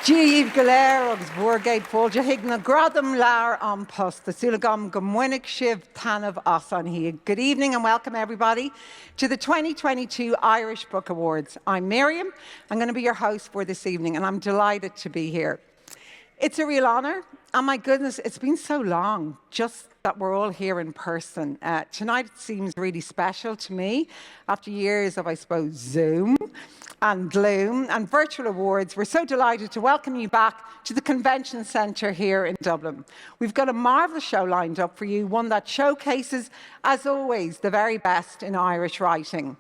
Díomh go léir agus bhórgéid fáilte higna gradam lear an post. The Sulagam Gomwinic Shiv Tanav Asan here. Good evening and welcome everybody to the 2022 Irish Book Awards. I'm Miriam. I'm going to be your host for this evening and I'm delighted to be here. It's a real honour, and my goodness, it's been so long just that we're all here in person. Tonight it seems really special to me after years of, I suppose, Zoom and gloom and virtual awards. We're so delighted to welcome you back to the Convention Centre here in Dublin. We've got a marvellous show lined up for you, one that showcases, as always, the very best in Irish writing.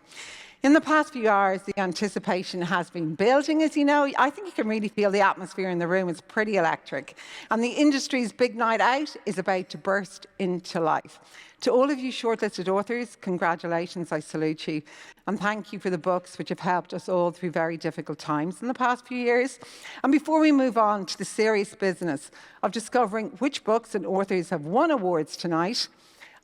In the past few hours, the anticipation has been building, as you know. I think you can really feel the atmosphere in the room. It's pretty electric. And the industry's big night out is about to burst into life. To all of you shortlisted authors, congratulations, I salute you. And thank you for the books which have helped us all through very difficult times in the past few years. And before we move on to the serious business of discovering which books and authors have won awards tonight,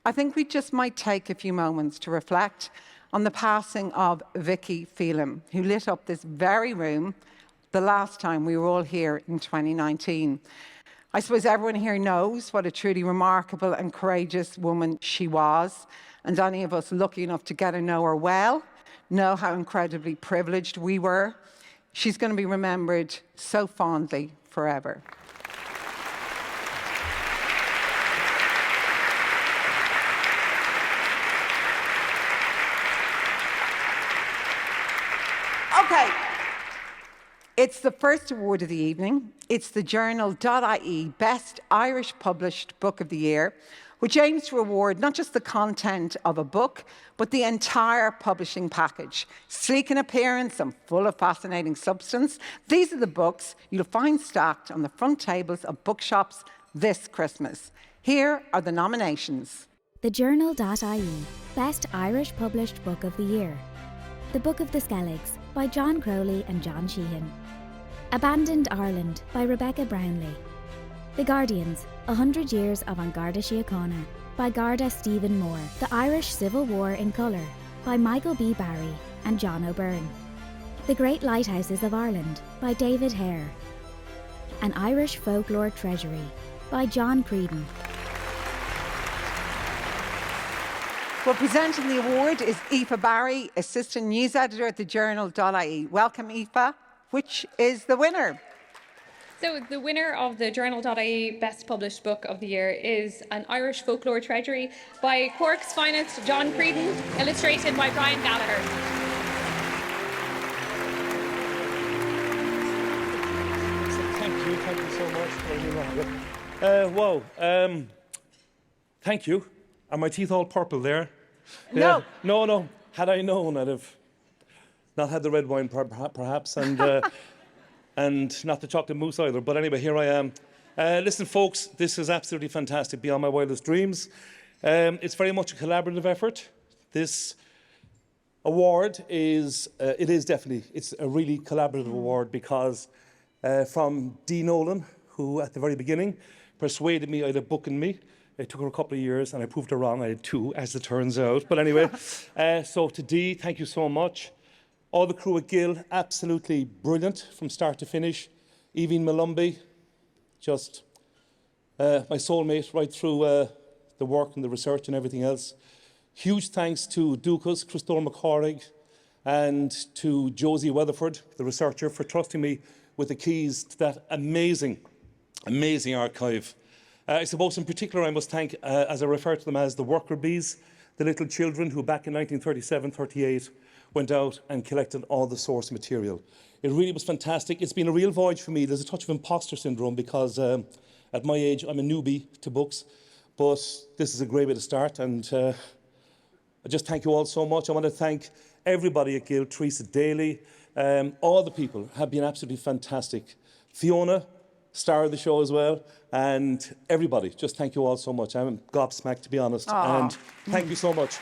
I think we just might take a few moments to reflect on the passing of Vicky Phelan, who lit up this very room the last time we were all here in 2019. I suppose everyone here knows what a truly remarkable and courageous woman she was, and any of us lucky enough to get to know her well know how incredibly privileged we were. She's going to be remembered so fondly forever. Okay, it's the first award of the evening. It's the Journal.ie Best Irish Published Book of the Year, which aims to reward not just the content of a book, but the entire publishing package. Sleek in appearance and full of fascinating substance, these are the books you'll find stacked on the front tables of bookshops this Christmas. Here are the nominations. The Journal.ie Best Irish Published Book of the Year. The Book of the Skelligs by John Crowley and John Sheehan. Abandoned Ireland by Rebecca Brownlee. The Guardians, 100 Years of An Garda Síochána by Garda Stephen Moore. The Irish Civil War in Colour by Michael B. Barry and John O'Byrne. The Great Lighthouses of Ireland by David Hare. An Irish Folklore Treasury by John Creedon. Well, presenting the award is Aoife Barry, Assistant News Editor at the Journal.ie. Welcome, Aoife. Which is the winner? So the winner of the Journal.ie Best Published Book of the Year is An Irish Folklore Treasury by Cork's finest John Creedon, illustrated by Brian Gallagher. Thank you so much. Thank you. Are my teeth all purple there? No. No. Had I known, I'd have not had the red wine, perhaps, and and not the chocolate mousse either. But anyway, here I am. Listen, folks, this is absolutely fantastic, beyond my wildest dreams. It's very much a collaborative effort. This award is, it's a really collaborative award because from Dee Nolan, who at the very beginning persuaded me I had a book in me. It took her a couple of years, and I proved her wrong. I had two, as it turns out. But anyway, so to Dee, thank you so much. All the crew at Gill, absolutely brilliant from start to finish. Evie Malumbi, just my soulmate right through the work and the research and everything else. Huge thanks to Dukas, Christopher McCorrig, and to Josie Weatherford, the researcher, for trusting me with the keys to that amazing archive. I suppose in particular I must thank, as I refer to them as the worker bees, the little children who back in 1937-38 went out and collected all the source material. It really was fantastic. It's been a real voyage for me. There's a touch of imposter syndrome because at my age I'm a newbie to books, but this is a great way to start, and I just thank you all so much. I want to thank everybody at Gill, Teresa Daly, all the people have been absolutely fantastic. Fiona, star of the show as well, and everybody, just thank you all so much. I'm gobsmacked, to be honest. Aww. And thank you so much.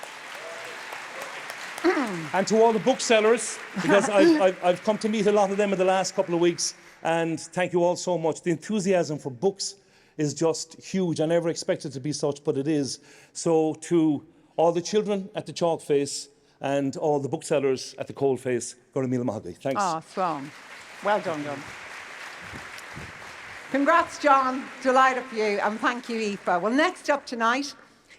And to all the booksellers, because I've come to meet a lot of them in the last couple of weeks, and thank you all so much. The enthusiasm for books is just huge. I never expected it to be such, but it is. So to all the children at the Chalk Face, and all the booksellers at the coalface. Go to Mila Mahogany. Thanks. Oh, strong. Well done, John. Congrats, John. Delighted for you. And thank you, Aoife. Well, next up tonight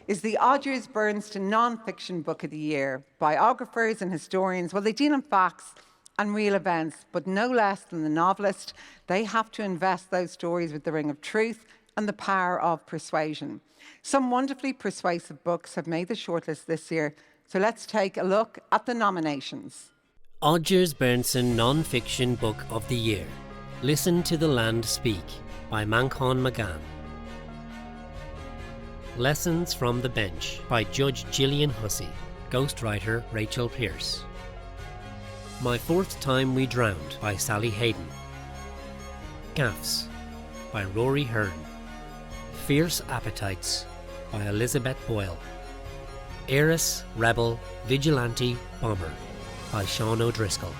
is the Odgers Berntsen Non-Fiction Book of the Year. Biographers and historians, well, they deal in facts and real events, but no less than the novelist, they have to invest those stories with the ring of truth and the power of persuasion. Some wonderfully persuasive books have made the shortlist this year, so let's take a look at the nominations. Odgers Berntsen Non-Fiction Book of the Year. Listen to the Land Speak by Manchán Magan. Lessons from the Bench by Judge Gillian Hussey, ghostwriter Rachel Pierce. My Fourth Time We Drowned by Sally Hayden. Gaffs by Rory Hearn. Fierce Appetites by Elizabeth Boyle. Heiress, Rebel, Vigilante, Bomber by Sean O'Driscoll.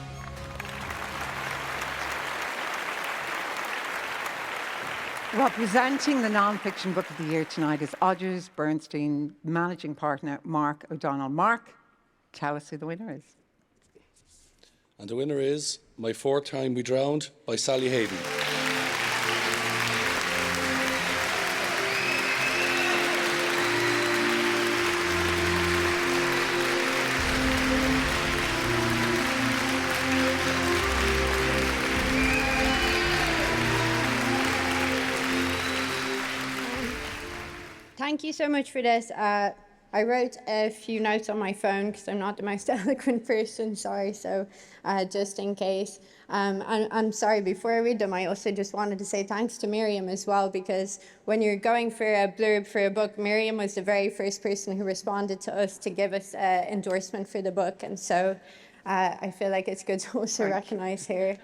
Representing the non-fiction book of the year tonight is Odgers Berntsen managing partner Mark O'Donnell. Mark, tell us who the winner is. And the winner is My Fourth Time We Drowned by Sally Hayden. Thank you so much for this. I wrote a few notes on my phone because I'm not the most eloquent person, sorry, so just in case. I'm sorry, before I read them, I also just wanted to say thanks to Miriam as well, because when you're going for a blurb for a book, Miriam was the very first person who responded to us to give us endorsement for the book, and so I feel like it's good to also recognise her.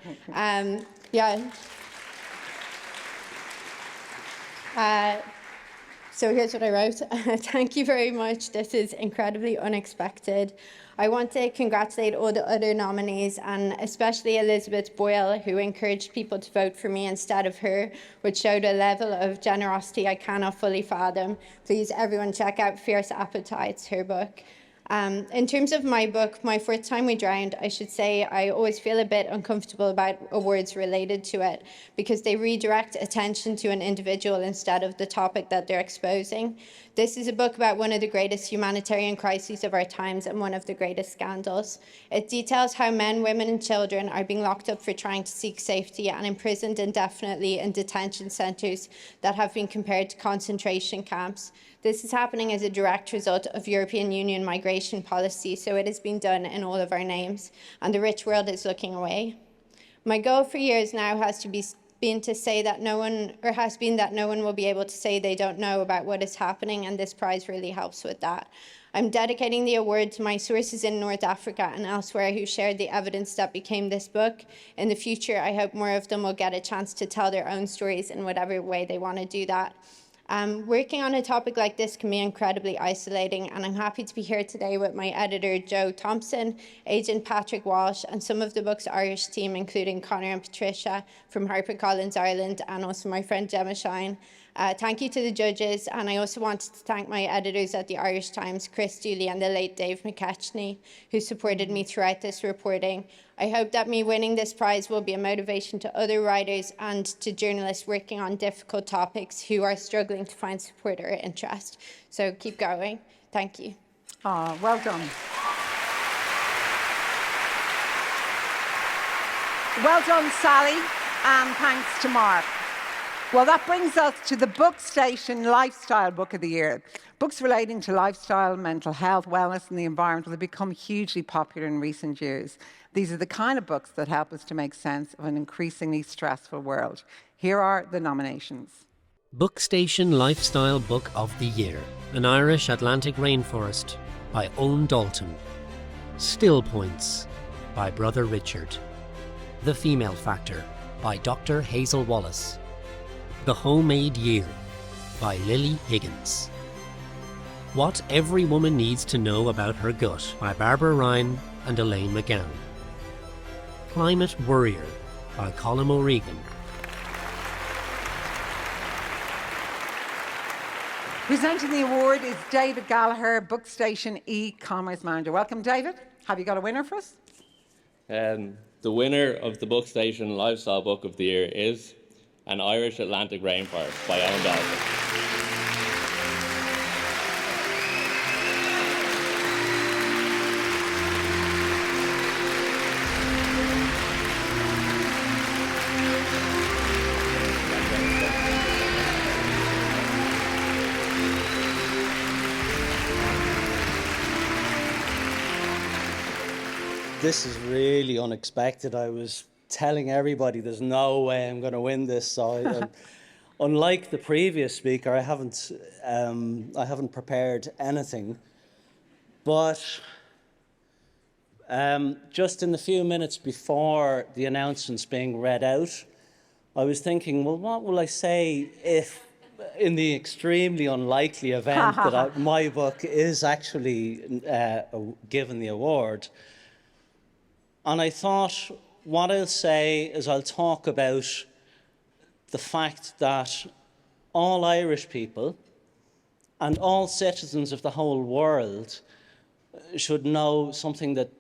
So here's what I wrote. Thank you very much. This is incredibly unexpected. I want to congratulate all the other nominees, and especially Elizabeth Boyle, who encouraged people to vote for me instead of her, which showed a level of generosity I cannot fully fathom. Please, everyone, check out Fierce Appetites, her book. In terms of my book, My Fourth Time We Drowned, I should say I always feel a bit uncomfortable about awards related to it because they redirect attention to an individual instead of the topic that they're exposing. This is a book about one of the greatest humanitarian crises of our times and one of the greatest scandals. It details how men, women and children are being locked up for trying to seek safety and imprisoned indefinitely in detention centres that have been compared to concentration camps. This is happening as a direct result of European Union migration policy, so it has been done in all of our names, and the rich world is looking away. My goal for years now has been that no one will be able to say they don't know about what is happening, and this prize really helps with that. I'm dedicating the award to my sources in North Africa and elsewhere who shared the evidence that became this book. In the future, I hope more of them will get a chance to tell their own stories in whatever way they want to do that. Working on a topic like this can be incredibly isolating, and I'm happy to be here today with my editor, Joe Thompson, agent Patrick Walsh, and some of the book's Irish team, including Connor and Patricia from HarperCollins Ireland, and also my friend Gemma Shine. Thank you to the judges, and I also wanted to thank my editors at the Irish Times, Chris Dooley and the late Dave McKechnie, who supported me throughout this reporting. I hope that me winning this prize will be a motivation to other writers and to journalists working on difficult topics who are struggling to find support or interest. So keep going. Thank you. Oh, well done. Well done, Sally, and thanks to Mark. Well, that brings us to the Bookstation Lifestyle Book of the Year. Books relating to lifestyle, mental health, wellness and the environment have become hugely popular in recent years. These are the kind of books that help us to make sense of an increasingly stressful world. Here are the nominations. Bookstation Lifestyle Book of the Year. An Irish Atlantic Rainforest by Owen Dalton. Still Points by Brother Richard. The Female Factor by Dr. Hazel Wallace. The Homemade Year by Lily Higgins. What Every Woman Needs to Know About Her Gut by Barbara Ryan and Elaine McGowan. Climate Worrier by Colm O'Regan. Presenting the award is David Gallagher, Bookstation e-commerce manager. Welcome, David. Have you got a winner for us? The winner of the Bookstation Lifestyle Book of the Year is An Irish Atlantic Rainforest by Owen Dalton. This is really unexpected. I was telling everybody there's no way I'm going to win this. So, unlike the previous speaker, I haven't prepared anything. But just in the few minutes before the announcements being read out, I was thinking, well, what will I say if, in the extremely unlikely event that my book is actually given the award? And I thought what I'll say is I'll talk about the fact that all Irish people and all citizens of the whole world should know something that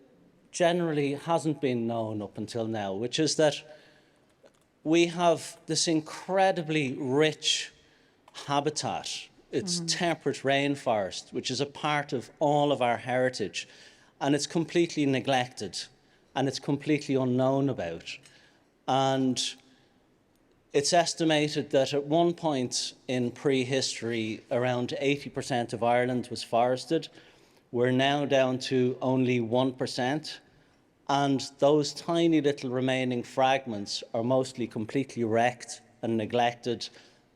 generally hasn't been known up until now, which is that we have this incredibly rich habitat. It's temperate rainforest, which is a part of all of our heritage, and it's completely neglected. And it's completely unknown about. And it's estimated that at one point in prehistory, around 80% of Ireland was forested. We're now down to only 1%. And those tiny little remaining fragments are mostly completely wrecked and neglected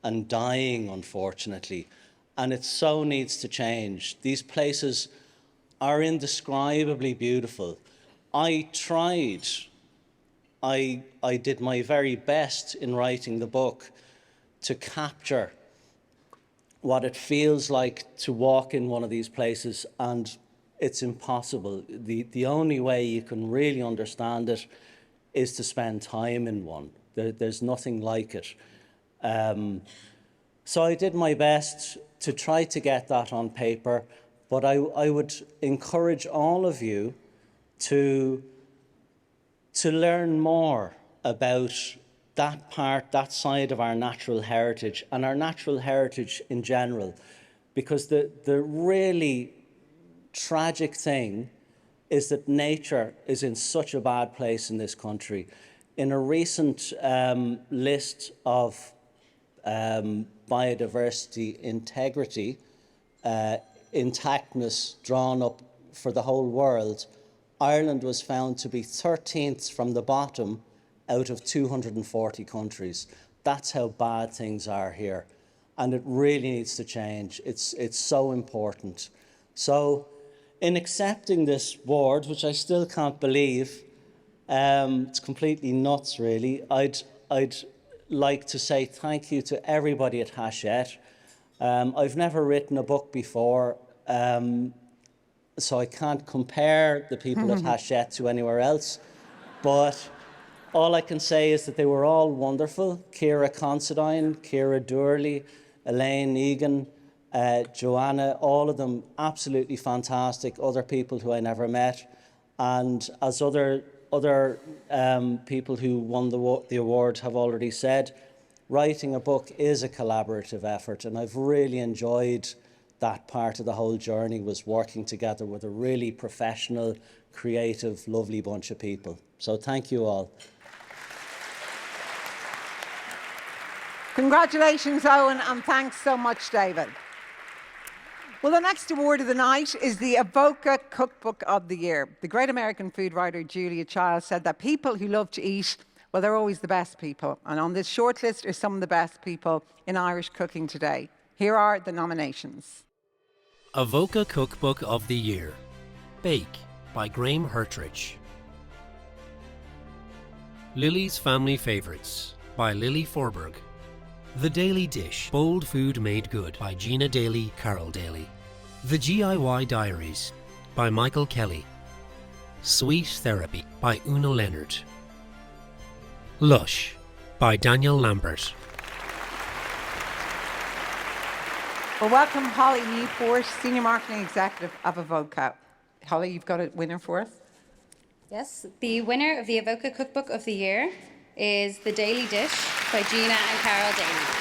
and dying, unfortunately. And it so needs to change. These places are indescribably beautiful. I did my very best in writing the book to capture what it feels like to walk in one of these places, and it's impossible. The only way you can really understand it is to spend time in one. There's nothing like it. So I did my best to try to get that on paper, but I would encourage all of you to learn more about that side of our natural heritage and our natural heritage in general, because the really tragic thing is that nature is in such a bad place in this country. In a recent list of biodiversity integrity, intactness drawn up for the whole world, Ireland was found to be 13th from the bottom out of 240 countries. That's how bad things are here. And it really needs to change. It's so important. So in accepting this award, which I still can't believe, it's completely nuts really, I'd like to say thank you to everybody at Hachette. I've never written a book before, so I can't compare the people at Hachette to anywhere else. But all I can say is that they were all wonderful. Ciara Considine, Ciara Durley, Elaine Egan, Joanna, all of them absolutely fantastic. Other people who I never met. And as other people who won the award have already said, writing a book is a collaborative effort, and I've really enjoyed that part of the whole journey, was working together with a really professional, creative, lovely bunch of people. So thank you all. Congratulations, Owen, and thanks so much, David. Well, the next award of the night is the Avoca Cookbook of the Year. The great American food writer Julia Child said that people who love to eat, well, they're always the best people. And on this shortlist are some of the best people in Irish cooking today. Here are the nominations. Avoca Cookbook of the Year. Bake by Graham Hertridge. Lily's Family Favourites by Lily Forberg. The Daily Dish, Bold Food Made Good by Gina Daly, Carol Daly. The GIY Diaries by Michael Kelly. Sweet Therapy by Una Leonard. Lush by Daniel Lambert. Well, welcome Holly Newport, Senior Marketing Executive of Avoca. Holly, you've got a winner for us? Yes, the winner of the Avoca Cookbook of the Year is The Daily Dish by Gina and Carol Daly.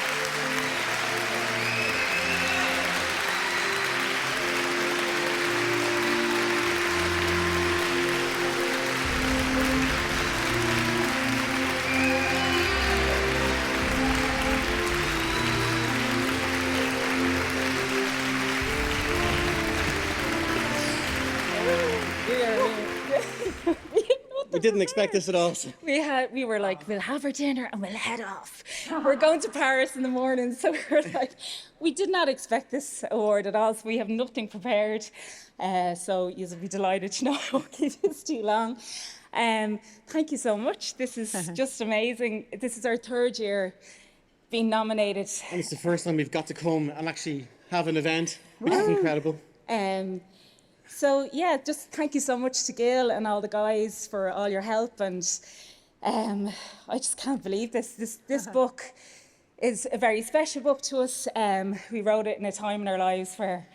We didn't expect this at all. We were like, we'll have our dinner and we'll head off. We're going to Paris in the morning, so we're like, we did not expect this award at all, so we have nothing prepared. So you'll be delighted to know I won't keep this too long. Thank you so much. This is just amazing. This is our third year being nominated. And it's the first time we've got to come and actually have an event, which is incredible. So yeah, just thank you so much to Gil and all the guys for all your help, and I just can't believe this. This book is a very special book to us. We wrote it in a time in our lives where,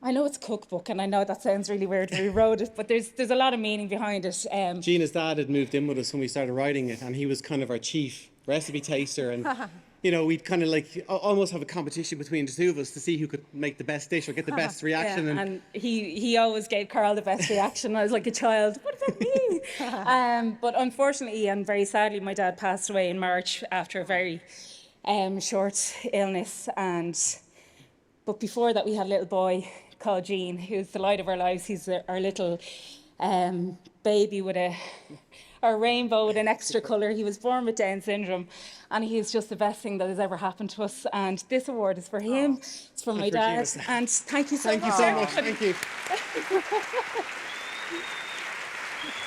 I know it's a cookbook, and I know that sounds really weird when we wrote it, but there's a lot of meaning behind it. Gina's dad had moved in with us when we started writing it, and he was kind of our chief recipe taster, and you know, we'd kind of like almost have a competition between the two of us to see who could make the best dish or get the best reaction. Yeah, and he always gave Carl the best reaction. I was like a child, what about me? But unfortunately and very sadly, my dad passed away in March after a very short illness. But before that, we had a little boy called Gene, who's the light of our lives. He's our little baby with a rainbow with an extra colour. He was born with Down syndrome, and he's just the best thing that has ever happened to us. And this award is for him. It's for my dad. And thank you so much. Thank you so much. Thank you.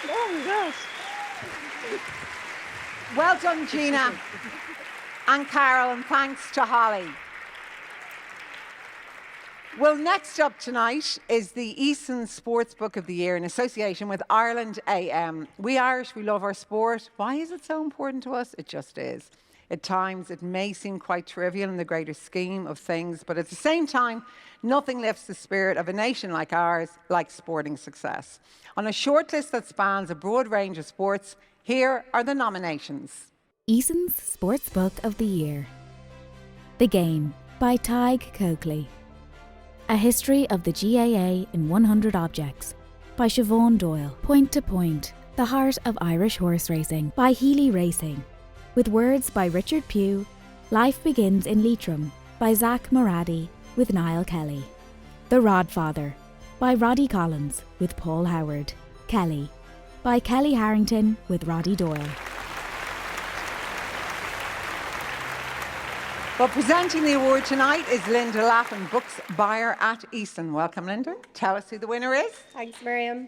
Oh my gosh. Well done, Gina and Carol, and thanks to Holly. Well, next up tonight is the Eason Sportsbook of the Year in association with Ireland AM. We Irish, we love our sport. Why is it so important to us? It just is. At times, it may seem quite trivial in the greater scheme of things, but at the same time, nothing lifts the spirit of a nation like ours like sporting success. On a shortlist that spans a broad range of sports, here are the nominations. Eason's Sportsbook of the Year. The Game by Tig Coakley. A History of the GAA in 100 Objects by Siobhan Doyle. Point to Point, The Heart of Irish Horse Racing by Healy Racing. With words by Richard Pugh. Life Begins in Leitrim by Zach Moradi with Niall Kelly. The Rodfather by Roddy Collins with Paul Howard. Kelly by Kelly Harrington with Roddy Doyle. Well, presenting the award tonight is Linda Lappin, books buyer at Eason. Welcome, Linda. Tell us who the winner is. Thanks, Miriam.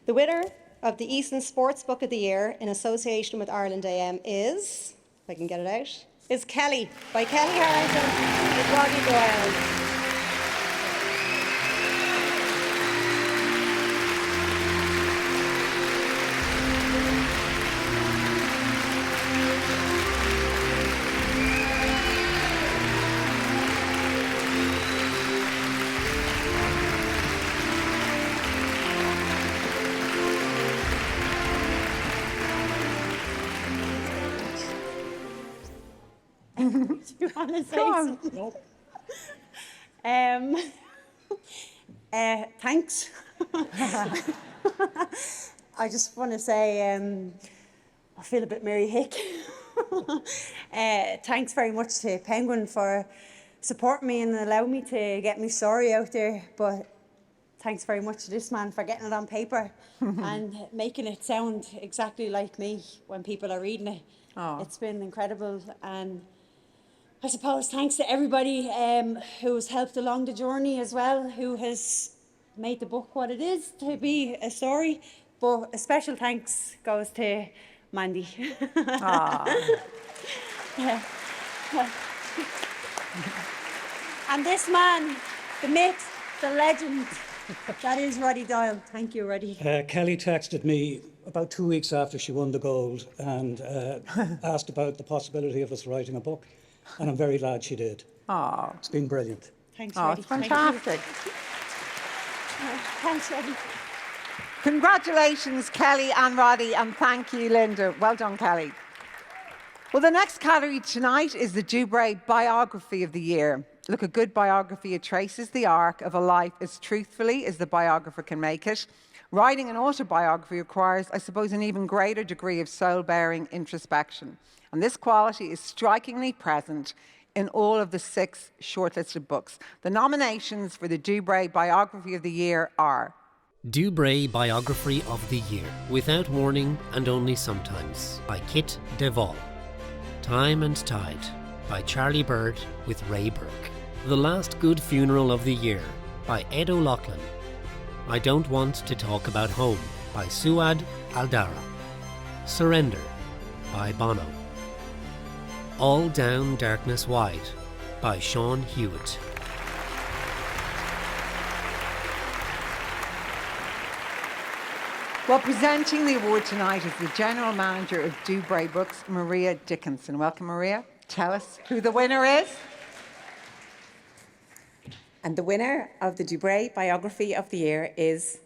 The winner of the Eason Sportsbook of the Year in association with Ireland AM is, if I can get it out, is Kelly by Kelly Harrington with Roddy Doyle. Do you want to say something? Nope. Thanks. I just want to say I feel a bit Mary Hick. Thanks very much to Penguin for supporting me and allowing me to get my story out there. But thanks very much to this man for getting it on paper and making it sound exactly like me when people are reading it. Oh. It's been incredible, and I suppose thanks to everybody who's helped along the journey as well, who has made the book what it is to be a story. But a special thanks goes to Mandy. And this man, the myth, the legend, that is Roddy Doyle. Thank you, Roddy. Kelly texted me about 2 weeks after she won the gold and asked about the possibility of us writing a book. And I'm very glad she did. Oh, it's been brilliant. Thanks, Oh, Reddy. it's fantastic. Thanks, Reddy. Congratulations, Kelly and Roddy, and thank you, Linda. Well done, Kelly. Well, the next category tonight is the Dubray Biography of the Year. Look, a good biography, it traces the arc of a life as truthfully as the biographer can make it. Writing an autobiography requires, I suppose, an even greater degree of soul-bearing introspection. And this quality is strikingly present in all of the 6 shortlisted books. The nominations for the Dubray Biography of the Year are Dubray Biography of the Year, Without Warning and Only Sometimes, by Kit Duvall. Time and Tide, by Charlie Bird with Ray Burke. The Last Good Funeral of the Year, by Ed O'Loughlin. I Don't Want to Talk About Home, by Suad Aldara. Surrender, by Bono. All Down Darkness Wide, by Sean Hewitt. Well, presenting the award tonight is the General Manager of Dubray Books, Maria Dickinson. Welcome, Maria. Tell us who the winner is. And the winner of the Dubray Biography of the Year is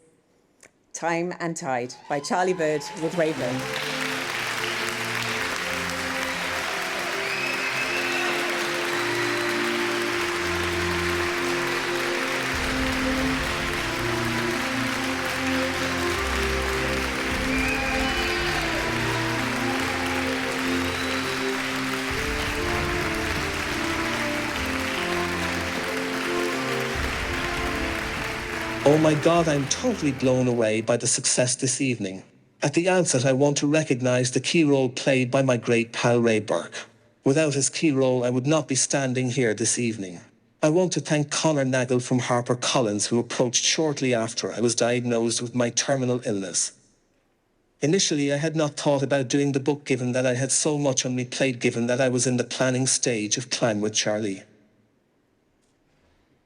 Time and Tide by Charlie Bird with Ray Burke. Oh my God, I'm totally blown away by the success this evening. At the outset, I want to recognize the key role played by my great pal Ray Burke. Without his key role, I would not be standing here this evening. I want to thank Conor Nagel from HarperCollins, who approached shortly after I was diagnosed with my terminal illness. Initially, I had not thought about doing the book given that I had so much on my plate, given that I was in the planning stage of Climb with Charlie.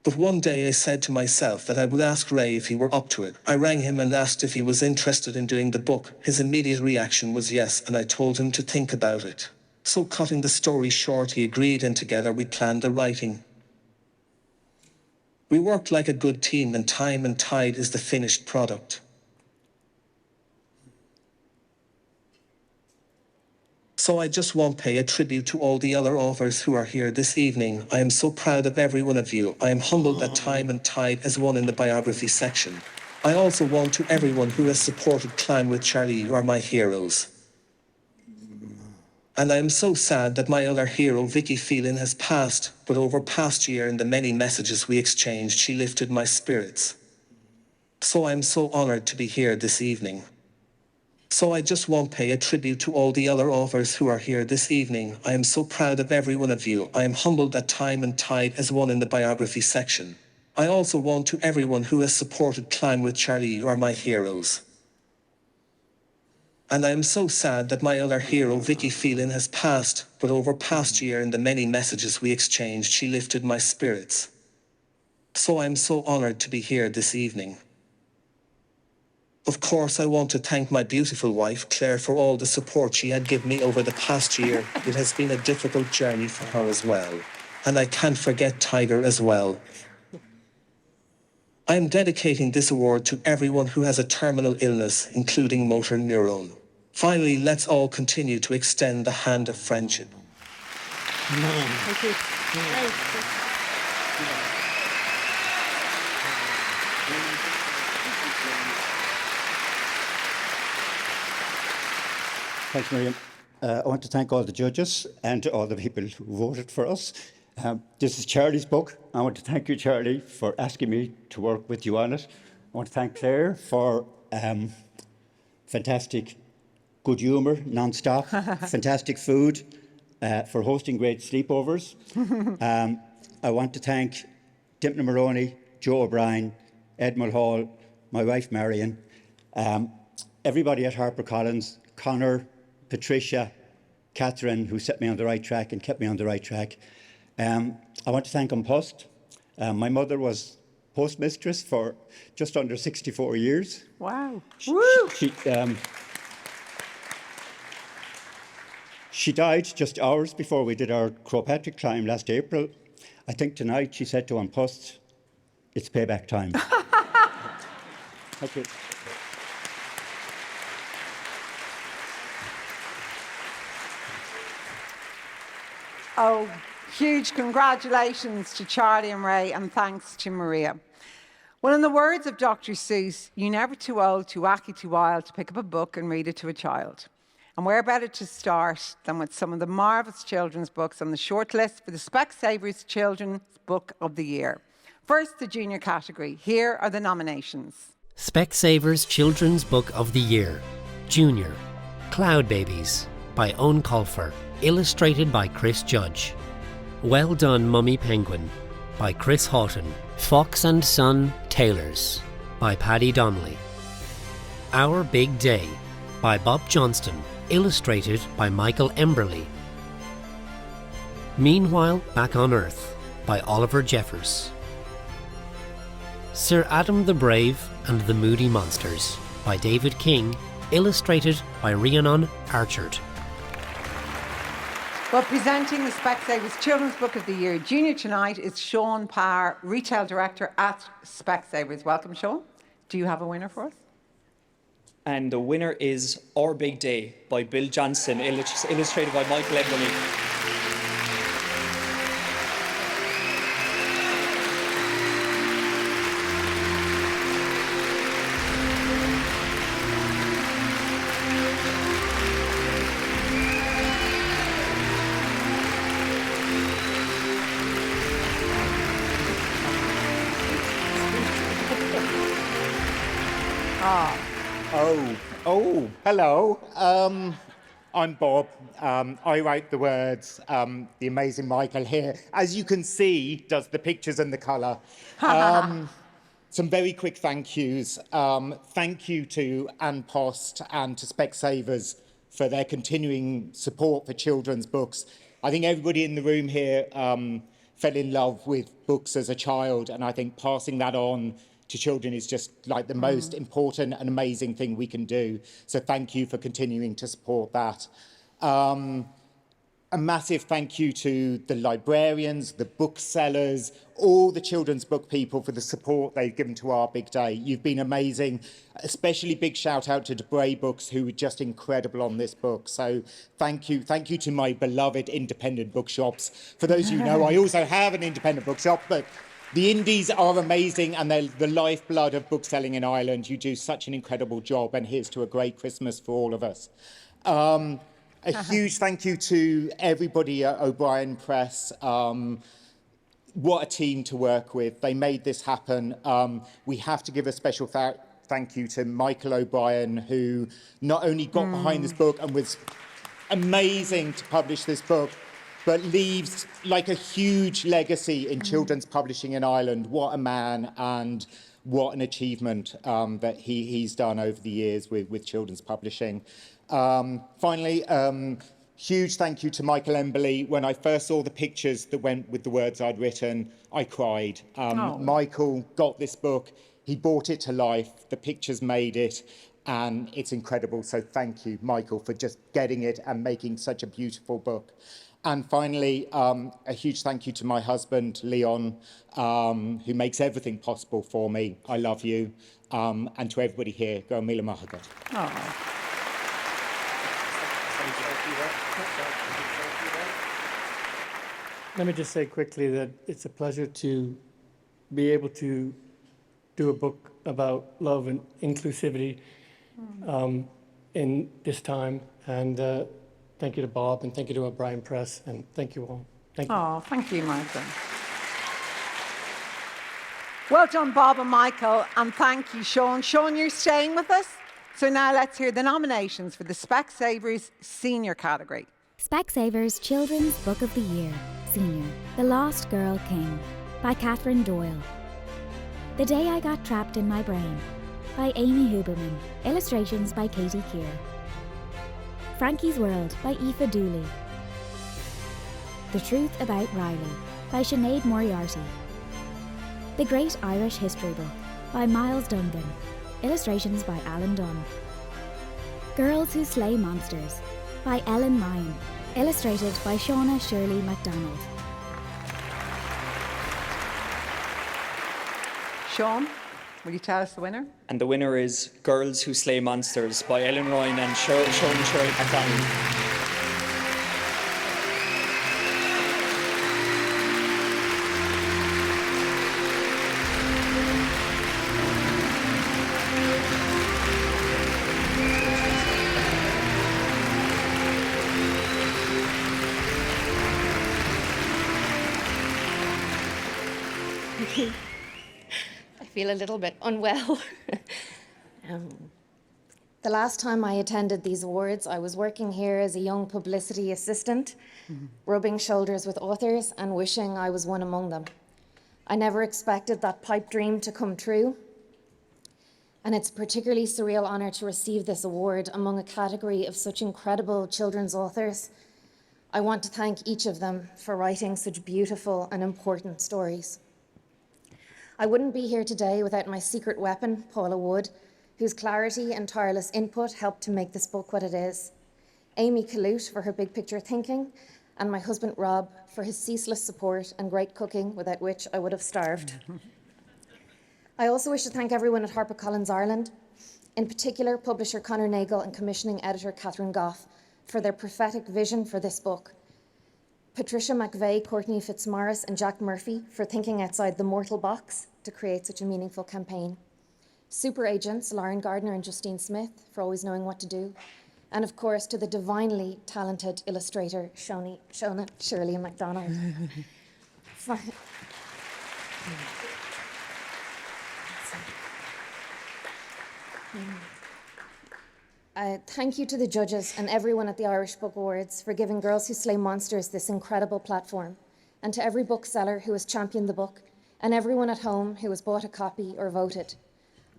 But one day I said to myself that I would ask Ray if he were up to it. I rang him and asked if he was interested in doing the book. His immediate reaction was yes, and I told him to think about it. So cutting the story short, he agreed, and together we planned the writing. We worked like a good team, and Time and Tide is the finished product. So I just want to pay a tribute to all the other authors who are here this evening. I am so proud of every one of you. I am humbled that Time and Tide has won in the biography section. I also want to everyone who has supported Climb with Charlie. You are my heroes. And I am so sad that my other hero, Vicky Phelan, has passed, but over past year and the many messages we exchanged, she lifted my spirits. So I am so honored to be here this evening. So I just want to pay a tribute to all the other authors who are here this evening. I am so proud of every one of you. I am humbled that Time and Tide has won in the biography section. I also want to everyone who has supported Climb with Charlie. You are my heroes. And I am so sad that my other hero, Vicky Phelan, has passed, but over past year and the many messages we exchanged, she lifted my spirits. So I am so honored to be here this evening. Of course, I want to thank my beautiful wife, Claire, for all the support she had given me over the past year. It has been a difficult journey for her as well. And I can't forget Tiger as well. I am dedicating this award to everyone who has a terminal illness, including motor neuron. Finally, let's all continue to extend the hand of friendship. Thank you. Thanks, Miriam. I want to thank all the judges and all the people who voted for us. This is Charlie's book. I want to thank you, Charlie, for asking me to work with you on it. I want to thank Claire for fantastic good humour, non-stop, fantastic food, for hosting great sleepovers. I want to thank Dimna Maroney, Joe O'Brien, Ed Mulhall, my wife Marion, everybody at HarperCollins, Connor, Patricia, Catherine, who set me on the right track and kept me on the right track. I want to thank Post. My mother was postmistress for just under 64 years. Wow. She died just hours before we did our Croagh Patrick climb last April. I think tonight she said to An Post, it's payback time. Thank you. Oh, huge congratulations to Charlie and Ray, and thanks to Maria. Well, in the words of Dr. Seuss, you're never too old, too wacky, too wild to pick up a book and read it to a child. And where better to start than with some of the marvellous children's books on the shortlist for the Specsavers Children's Book of the Year. First, the junior category. Here are the nominations. Specsavers Children's Book of the Year. Junior. Cloud Babies by Owen Colfer. Illustrated by Chris Judge. Well Done Mummy Penguin by Chris Houghton. Fox and Son Tailors by Paddy Donnelly. Our Big Day by Bob Johnston. Illustrated by Michael Emberley. Meanwhile Back on Earth by Oliver Jeffers. Sir Adam the Brave and the Moody Monsters by David King. Illustrated by Rhiannon Archard. Well, presenting the Specsavers Children's Book of the Year Junior tonight is Sean Parr, Retail Director at Specsavers. Welcome, Sean. Do you have a winner for us? And the winner is Our Big Day by Bill Johnson, illustrated by Michael Emberley. Hello. I'm Bob. I write the words. The amazing Michael here, as you can see, does the pictures and the colour. Some very quick thank yous. Thank you to An Post and to Specsavers for their continuing support for children's books. I think everybody in the room here fell in love with books as a child, and I think passing that on to children is just like the most important and amazing thing we can do. So thank you for continuing to support that. A massive thank you to the librarians, the booksellers, all the children's book people for the support they've given to Our Big Day. You've been amazing. Especially big shout out to DeBray Books, who were just incredible on this book. So thank you. Thank you to my beloved independent bookshops. For those of you who know, I also have an independent bookshop, but the indies are amazing, and they're the lifeblood of bookselling in Ireland. You do such an incredible job, and here's to a great Christmas for all of us. A huge thank you to everybody at O'Brien Press. What a team to work with. They made this happen. We have to give a special thank you to Michael O'Brien, who not only got behind this book and was amazing to publish this book, but leaves like a huge legacy in children's publishing in Ireland. What a man, and what an achievement that he's done over the years with children's publishing. Finally, huge thank you to Michael Emberley. When I first saw the pictures that went with the words I'd written, I cried. Michael got this book, he brought it to life, the pictures made it, and it's incredible. So thank you, Michael, for just getting it and making such a beautiful book. And finally, a huge thank you to my husband, Leon, who makes everything possible for me. I love you. And to everybody here, go Mila Mahagat. Let me just say quickly that it's a pleasure to be able to do a book about love and inclusivity in this time. And thank you to Bob, and thank you to O'Brien Press, and thank you all. Thank you. Oh, thank you, Michael. Well done, Bob and Michael, and thank you, Sean. Sean, you're staying with us. So now let's hear the nominations for the Specsavers Senior category. Specsavers Children's Book of the Year, Senior, The Lost Girl King, by Catherine Doyle. The Day I Got Trapped in My Brain, by Amy Huberman, illustrations by Katie Keir. Frankie's World by Aoife Dooley. The Truth About Riley by Sinead Moriarty. The Great Irish History Book by Miles Dungan, illustrations by Alan Dunn. Girls Who Slay Monsters by Ellen Ryan, illustrated by Shauna Shirley MacDonald. Sean, will you tell us the winner? And the winner is Girls Who Slay Monsters by Ellen Ryan and Sean and Shirley MacDonald. I feel a little bit unwell. The last time I attended these awards, I was working here as a young publicity assistant, rubbing shoulders with authors and wishing I was one among them. I never expected that pipe dream to come true. And it's a particularly surreal honour to receive this award among a category of such incredible children's authors. I want to thank each of them for writing such beautiful and important stories. I wouldn't be here today without my secret weapon, Paula Wood, whose clarity and tireless input helped to make this book what it is. Amy Kalute for her big picture thinking, and my husband Rob for his ceaseless support and great cooking, without which I would have starved. I also wish to thank everyone at HarperCollins Ireland, in particular publisher Conor Nagel and commissioning editor Catherine Goff, for their prophetic vision for this book. Patricia McVeigh, Courtney Fitzmaurice and Jack Murphy for thinking outside the mortal box to create such a meaningful campaign. Super agents Lauren Gardner and Justine Smith for always knowing what to do. And of course to the divinely talented illustrator Shona Shirley MacDonald. Thank you to the judges and everyone at the Irish Book Awards for giving Girls Who Slay Monsters this incredible platform, and to every bookseller who has championed the book, and everyone at home who has bought a copy or voted.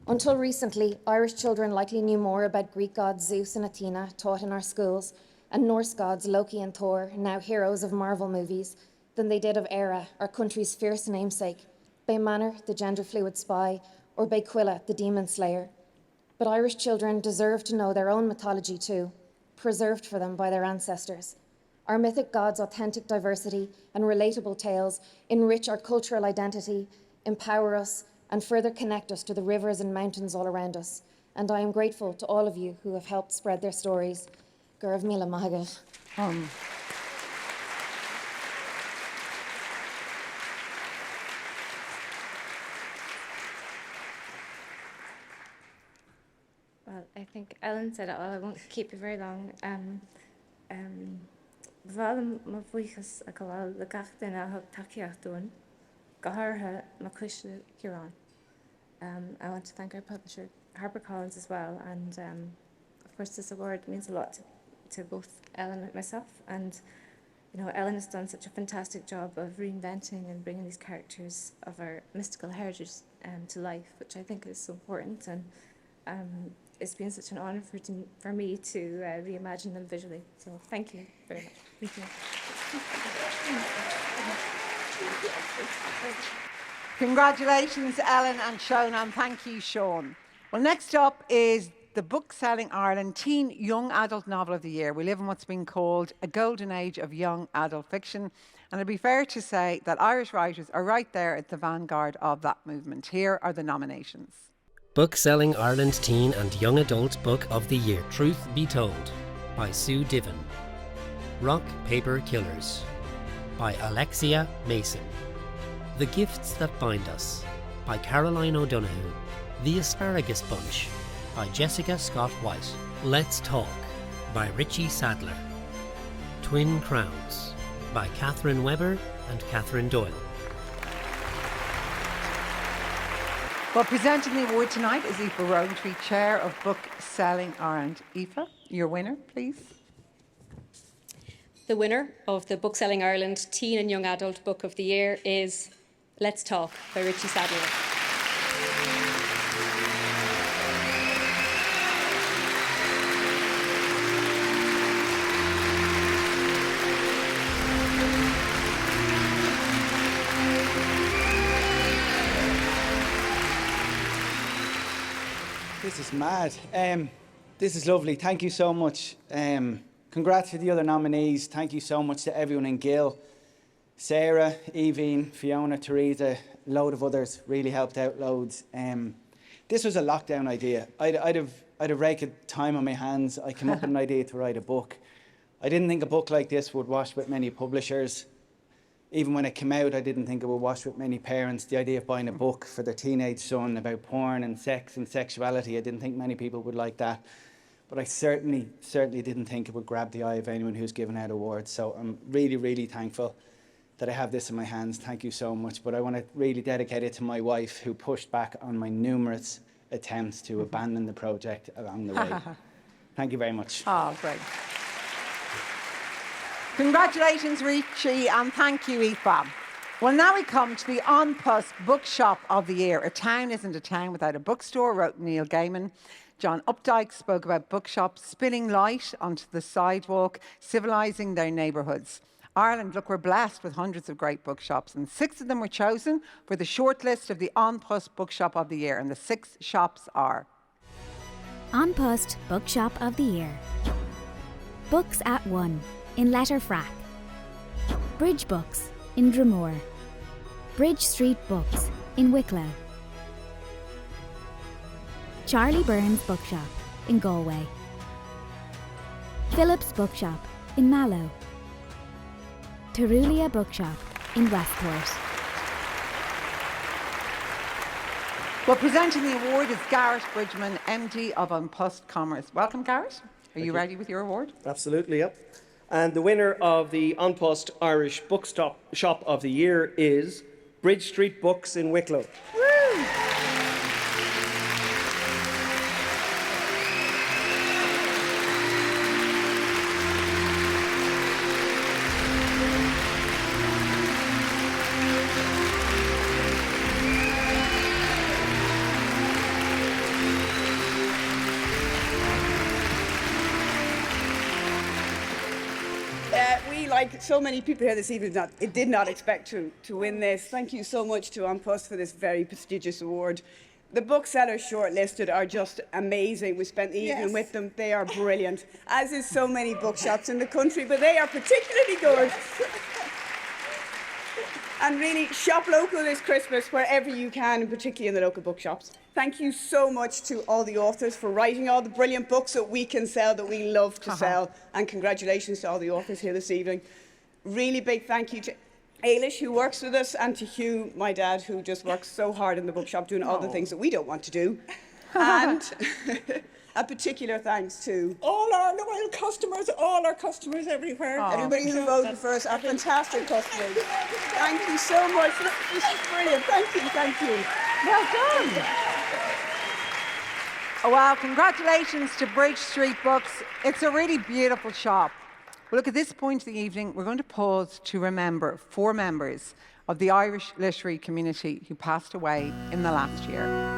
Until recently, Irish children likely knew more about Greek gods Zeus and Athena taught in our schools, and Norse gods Loki and Thor, now heroes of Marvel movies, than they did of Era, our country's fierce namesake, Bay Manor, the gender-fluid spy, or Bay Quilla, the demon slayer. But Irish children deserve to know their own mythology too, preserved for them by their ancestors. Our mythic gods' authentic diversity and relatable tales enrich our cultural identity, empower us, and further connect us to the rivers and mountains all around us. And I am grateful to all of you who have helped spread their stories. Gurv Mila Mahagat. Well, I think Ellen said it all. I won't keep you very long. Bhálum má bhuichas a go bhfuil le gach duine a thug takeíocht dúin, go háirithe má cuiste Ciarán. I want to thank our publisher, HarperCollins, as well. And of course, this award means a lot to both Ellen and myself. And you know, Ellen has done such a fantastic job of reinventing and bringing these characters of our mystical heritage to life, which I think is so important. And it's been such an honour for me to reimagine them visually. So thank you very much. Thank you. Congratulations, Ellen and Shona, and thank you, Sean. Well, next up is the Bookselling Ireland Teen Young Adult Novel of the Year. We live in what's been called a golden age of young adult fiction, and it'd be fair to say that Irish writers are right there at the vanguard of that movement. Here are the nominations. Bookselling Ireland Teen and Young Adult Book of the Year. Truth Be Told by Sue Divan. Rock Paper Killers by Alexia Mason. The Gifts That Bind Us by Caroline O'Donoghue. The Asparagus Bunch by Jessica Scott White. Let's Talk by Richie Sadler. Twin Crowns by Catherine Webber and Catherine Doyle. Well, presenting the award tonight is Aoife Rowntree, Chair of Bookselling Ireland. Aoife, your winner, please. The winner of the Bookselling Ireland Teen and Young Adult Book of the Year is Let's Talk by Richie Sadler. This is mad. This is lovely. Thank you so much. Congrats to the other nominees. Thank you so much to everyone in Gill. Sarah, Evine, Fiona, Teresa, load of others really helped out loads. This was a lockdown idea. I'd have raked time on my hands. I came up with an idea to write a book. I didn't think a book like this would wash with many publishers. Even when it came out, I didn't think it would wash with many parents. The idea of buying a book for their teenage son about porn and sex and sexuality, I didn't think many people would like that. But I certainly didn't think it would grab the eye of anyone who's given out awards. So I'm really, really thankful that I have this in my hands. Thank you so much. But I want to really dedicate it to my wife, who pushed back on my numerous attempts to abandon the project along the way. Thank you very much. Oh, great. Congratulations, Richie, and thank you, Aoife. Well, now we come to the on-post Bookshop of the Year. A town isn't a town without a bookstore, wrote Neil Gaiman. John Updike spoke about bookshops spilling light onto the sidewalk, civilising their neighbourhoods. Ireland, look, we're blessed with hundreds of great bookshops, and 6 of them were chosen for the shortlist of the on-post Bookshop of the Year, and the 6 shops are... On-post Bookshop of the Year. Books at 1 in Letterfrack. Bridge Books in Dromore. Bridge Street Books in Wicklow. Charlie Burns Bookshop in Galway. Phillips Bookshop in Mallow. Terulia Bookshop in Westport. Well, presenting the award is Garrett Bridgman, MD of On-Post Commerce. Welcome, Garrett. Are you ready with your award? Absolutely, yep. And the winner of the On-Post Irish Bookshop of the Year is Bridge Street Books in Wicklow. Woo! Like so many people here this evening, did not expect to win this. Thank you so much to On-Post for this very prestigious award. The booksellers shortlisted are just amazing. We spent the evening with them. They are brilliant, as is so many bookshops in the country, but they are particularly good. And really, shop local this Christmas wherever you can, and particularly in the local bookshops. Thank you so much to all the authors for writing all the brilliant books that we can sell, that we love to sell. And congratulations to all the authors here this evening. Really big thank you to Ailish, who works with us, and to Hugh, my dad, who just works so hard in the bookshop doing all the things that we don't want to do. And a particular thanks to all our loyal customers, all our customers everywhere. Everybody who voted for us, our fantastic customers. Thank you so much. This is brilliant. Thank you, thank you. Well done. Oh, wow, congratulations to Bridge Street Books. It's a really beautiful shop. Well, look, at this point in the evening, we're going to pause to remember 4 members of the Irish literary community who passed away in the last year.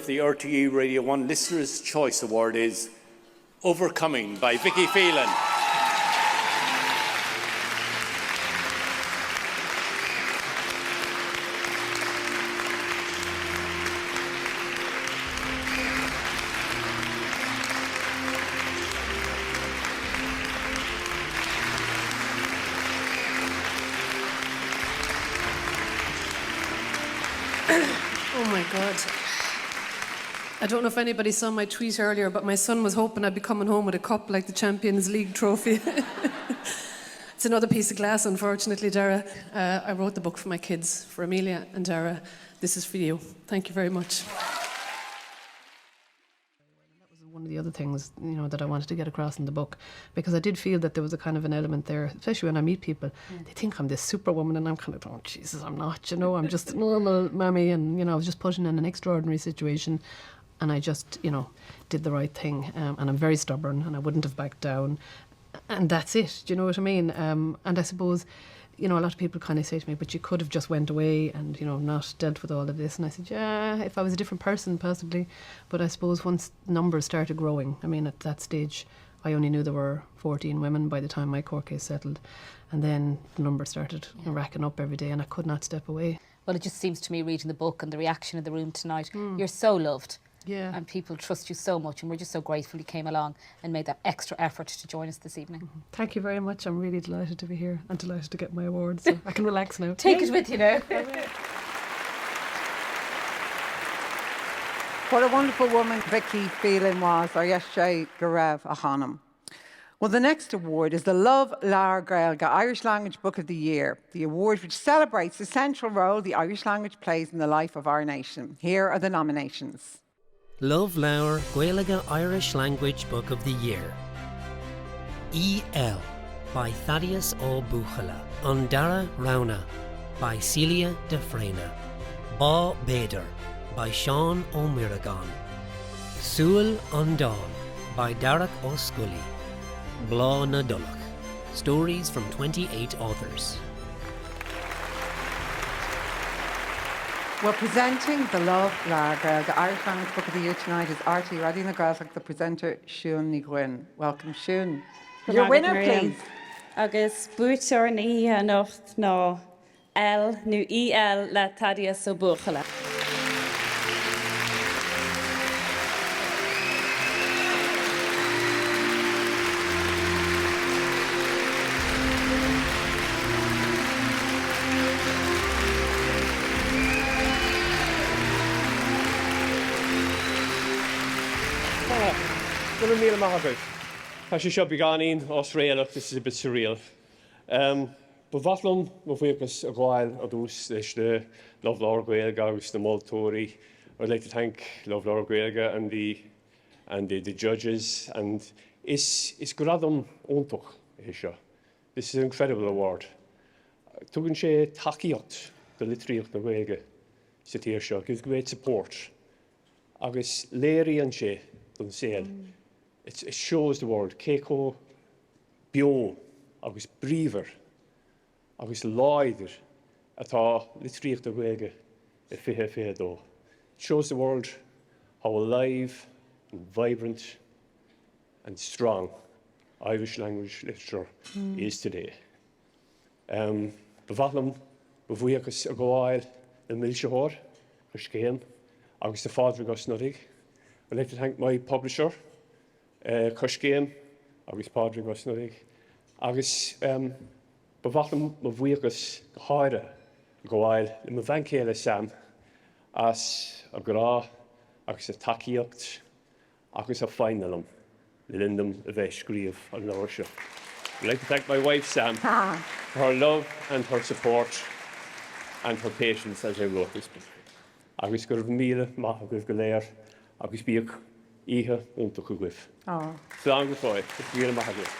The RTE Radio 1 Listener's Choice Award is Overcoming by Vicky Phelan. Oh my God. I don't know if anybody saw my tweet earlier, but my son was hoping I'd be coming home with a cup like the Champions League trophy. It's another piece of glass, unfortunately, Dara. I wrote the book for my kids, for Amelia and Dara. This is for you. Thank you very much. One of the other things, that I wanted to get across in the book, because I did feel that there was a kind of an element there, especially when I meet people, they think I'm this superwoman, and I'm kind of, oh Jesus, I'm not. I'm just a normal mammy, and I was just put in an extraordinary situation, and I just, did the right thing, and I'm very stubborn, and I wouldn't have backed down, and that's it. Do you know what I mean? And I suppose, a lot of people kind of say to me, but you could have just went away and, not dealt with all of this. And I said, yeah, if I was a different person, possibly. But I suppose once numbers started growing, at that stage, I only knew there were 14 women by the time my court case settled. And then the numbers started racking up every day, and I could not step away. Well, it just seems to me, reading the book and the reaction in the room tonight, you're so loved. Yeah. And people trust you so much, and we're just so grateful you came along and made that extra effort to join us this evening. Thank you very much. I'm really delighted to be here and delighted to get my award, so I can relax now. Take it with you now. What a wonderful woman Vicky Phelan was, or yesterday Garev Ahanam. Well, the next award is the Love Leabhar Gaeilge Irish Language Book of the Year, the award which celebrates the central role the Irish language plays in the life of our nation. Here are the nominations. Love Leabhar Gaeilge Irish Language Book of the Year. E.L. by Thaddeus Ó Buchala. Undara Rauna by Celia de Frena. Ba Bader by Sean O'Miragon. Súil Undán by Darach Ó Scully. Blá na Dulach. Stories from 28 authors. Well, presenting the Love Leabhar Gaeilge Irish Language Book of the Year tonight is RT Radí na Gaeltach, the presenter, Siún Ní Gwyn. Welcome, Siún. Your winner, please. Agus búteoir ní anocht ná L nu EL le Thaddeus Ó Buchala. Tá sé seo beganín Austrráileach, this is a bit surreal. Ba bhatlan mo bhuichas a gháil a dús leis de Love Leabhar Gaeilge agus na Moltóirí. I'd like to thank Love Leabhar Gaeilge and the judges, and is gradam óntoch seo. This is an incredible award. Tugann sé takeíocht the litríocht na Gaeilge sa tír seo, gives great support. Agus léirí an sé don saoil. It shows the world Keiko, bio, agus bríomhar, agus láidir atá litríocht na Gaeilge I fiche dó. It shows the world how alive and vibrant and strong Irish language literature is today. Ba bhatlam ba bhuichas a gháil na Milseóir, chus céan, agus the Fádra go Snoddig. I'd like to thank my publisher, Cushgame, agus Padre go Snoddig. Agus ba bhatlam ma bhuichas go háire gháil le ma bhancéile Sam as a grá, agus a takeíocht, agus a fáinnelam le lindam a bheith scríomh an leabhar seo. I'd like to thank my wife Sam for her love and her support and her patience as I wrote this book. Agus go raibh míle maith a goibh go léir, agus bíoch ihe óntoch go goibh. Slán go fáil, míle maith a goibh.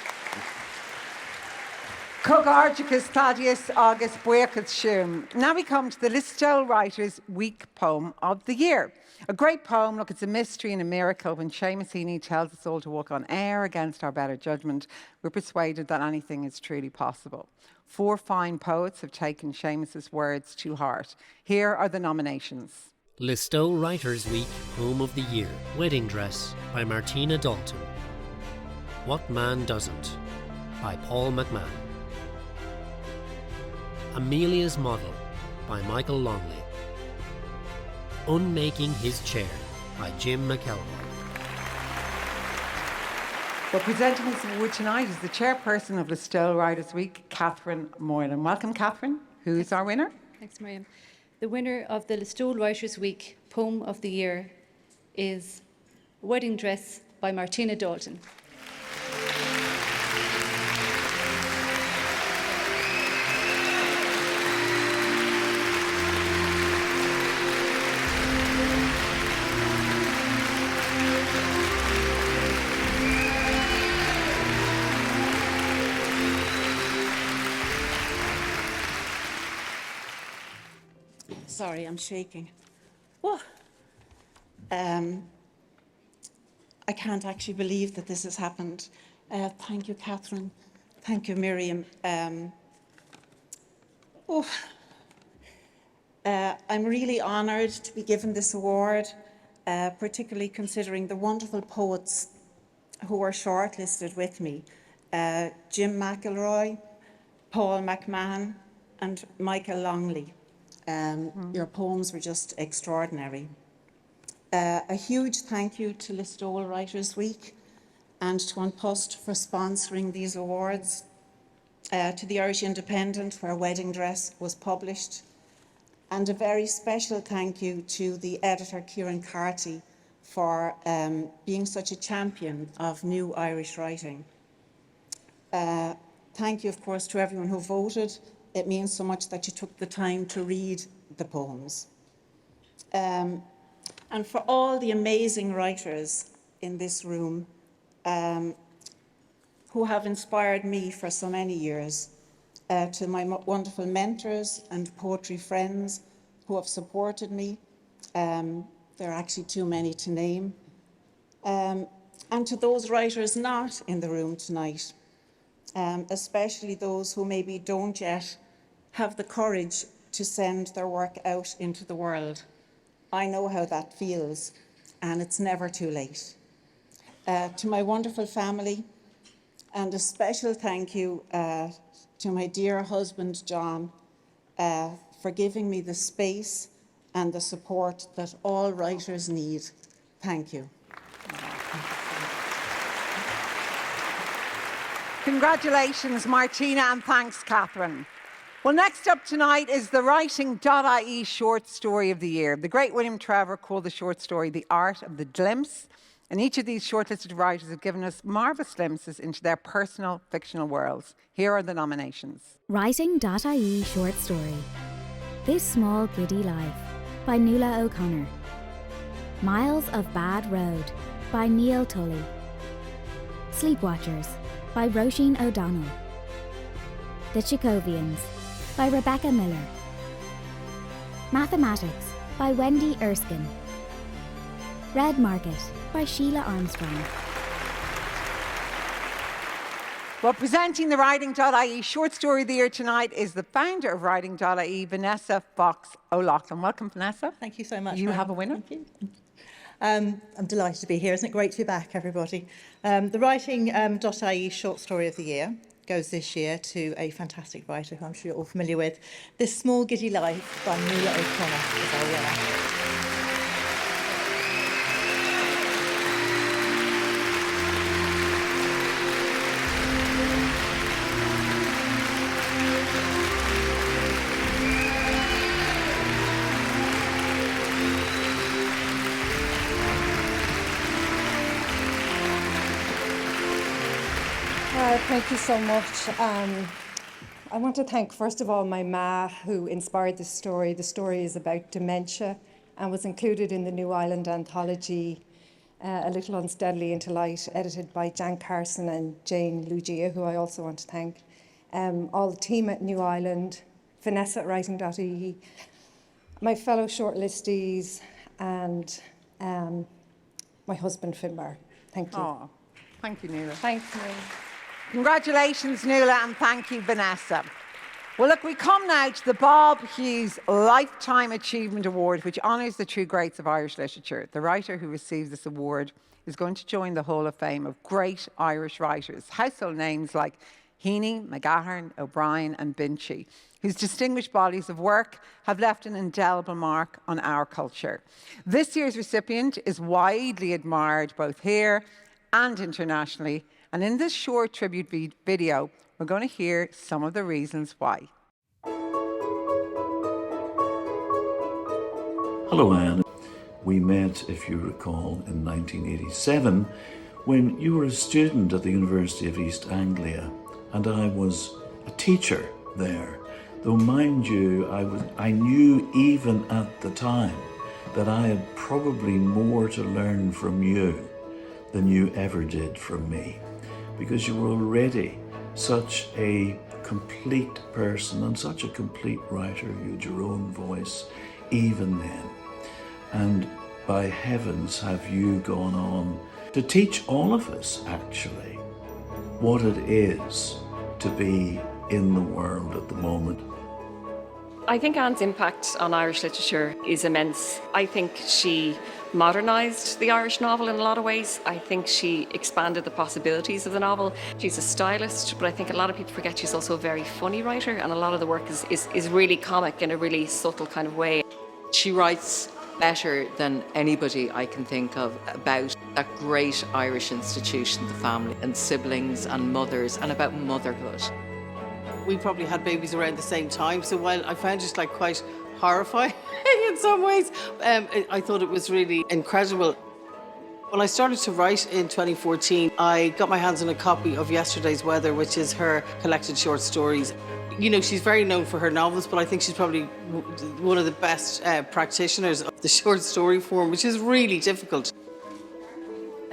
Cog Archicus Thaddeus Agus Buchas Siún. Now we come to the Listowel Writers' Week Poem of the Year. A great poem, look, it's a mystery and a miracle. When Seamus Heaney tells us all to walk on air against our better judgment, we're persuaded that anything is truly possible. 4 fine poets have taken Seamus's words to heart. Here are the nominations. Listowel Writers' Week Poem of the Year. Wedding Dress by Martina Dalton. What Man Doesn't by Paul McMahon. Amelia's Model by Michael Longley. Unmaking His Chair by Jim McElroy. Well, presenting this award tonight is the chairperson of Listowel Writers' Week, Catherine Moylan. Welcome, Catherine. Who's our winner? Thanks, Miriam. The winner of the Listowel Writers' Week Poem of the Year is Wedding Dress by Martina Dalton. Sorry, I'm shaking. I can't actually believe that this has happened. Thank you, Catherine. Thank you, Miriam. I'm really honoured to be given this award, particularly considering the wonderful poets who were shortlisted with me. Jim McElroy, Paul McMahon, and Michael Longley. Your poems were just extraordinary. A huge thank you to Listowel Writers Week and to An Post for sponsoring these awards, to the Irish Independent, where Wedding Dress was published, and a very special thank you to the editor Kieran Carty for being such a champion of new Irish writing. Thank you, of course, to everyone who voted. It means so much that you took the time to read the poems. And for all the amazing writers in this room who have inspired me for so many years, to my wonderful mentors and poetry friends who have supported me. There are actually too many to name. And to those writers not in the room tonight, especially those who maybe don't yet have the courage to send their work out into the world. I know how that feels, and it's never too late. To my wonderful family, and a special thank you to my dear husband, John, for giving me the space and the support that all writers need. Thank you. Congratulations, Martina, and thanks, Catherine. Well, next up tonight is the Writing.ie Short Story of the Year. The great William Trevor called the short story The Art of the Glimpse, and each of these shortlisted writers have given us marvellous glimpses into their personal fictional worlds. Here are the nominations. Writing.ie Short Story This Small Giddy Life by Nuala O'Connor. Miles of Bad Road by Neil Tully. Sleepwatchers by Roisin O'Donnell. The Chekhovians by Rebecca Miller. Mathematics by Wendy Erskine. Red Market by Sheila Armstrong. Well, presenting the Writing.ie Short Story of the Year tonight is the founder of Writing.ie, Vanessa Fox O'Loughlin. Welcome, Vanessa. Thank you so much. You have a winner. Thank you. I'm delighted to be here. Isn't it great to be back, everybody? The Writing.ie Short Story of the Year goes this year to a fantastic writer who I'm sure you're all familiar with. This Small Giddy Life by Nuala O'Connor is our winner. Thank you so much. I want to thank, first of all, my ma, who inspired this story. The story is about dementia and was included in the New Ireland anthology, A Little Unsteadily into Light, edited by Jan Carson and Jane Lugia, who I also want to thank. All the team at New Ireland, Vanessa at Writing.ie, my fellow shortlistees, and my husband, Finbar. Thank you. Oh, thank you, Nuala. Thanks, Nuala. Congratulations, Nuala, and thank you, Vanessa. Well, look, we come now to the Bob Hughes Lifetime Achievement Award, which honours the true greats of Irish literature. The writer who receives this award is going to join the Hall of Fame of great Irish writers, household names like Heaney, McGahern, O'Brien and Binchy, whose distinguished bodies of work have left an indelible mark on our culture. This year's recipient is widely admired both here and internationally, and in this short tribute video, we're going to hear some of the reasons why. Hello, Anne. We met, if you recall, in 1987 when you were a student at the University of East Anglia and I was a teacher there. Though mind you, I knew even at the time that I had probably more to learn from you than you ever did from me, because you were already such a complete person and such a complete writer. You had your own voice even then. And by heavens have you gone on to teach all of us, actually, what it is to be in the world at the moment. I think Anne's impact on Irish literature is immense. I think she modernised the Irish novel in a lot of ways. I think she expanded the possibilities of the novel. She's a stylist, but I think a lot of people forget she's also a very funny writer, and a lot of the work is really comic in a really subtle kind of way. She writes better than anybody I can think of about that great Irish institution, the family, and siblings and mothers, and about motherhood. We probably had babies around the same time, so while I found it quite horrifying in some ways, I thought it was really incredible. When I started to write in 2014, I got my hands on a copy of Yesterday's Weather, which is her collected short stories. You know, she's very known for her novels, but I think she's probably one of the best practitioners of the short story form, which is really difficult.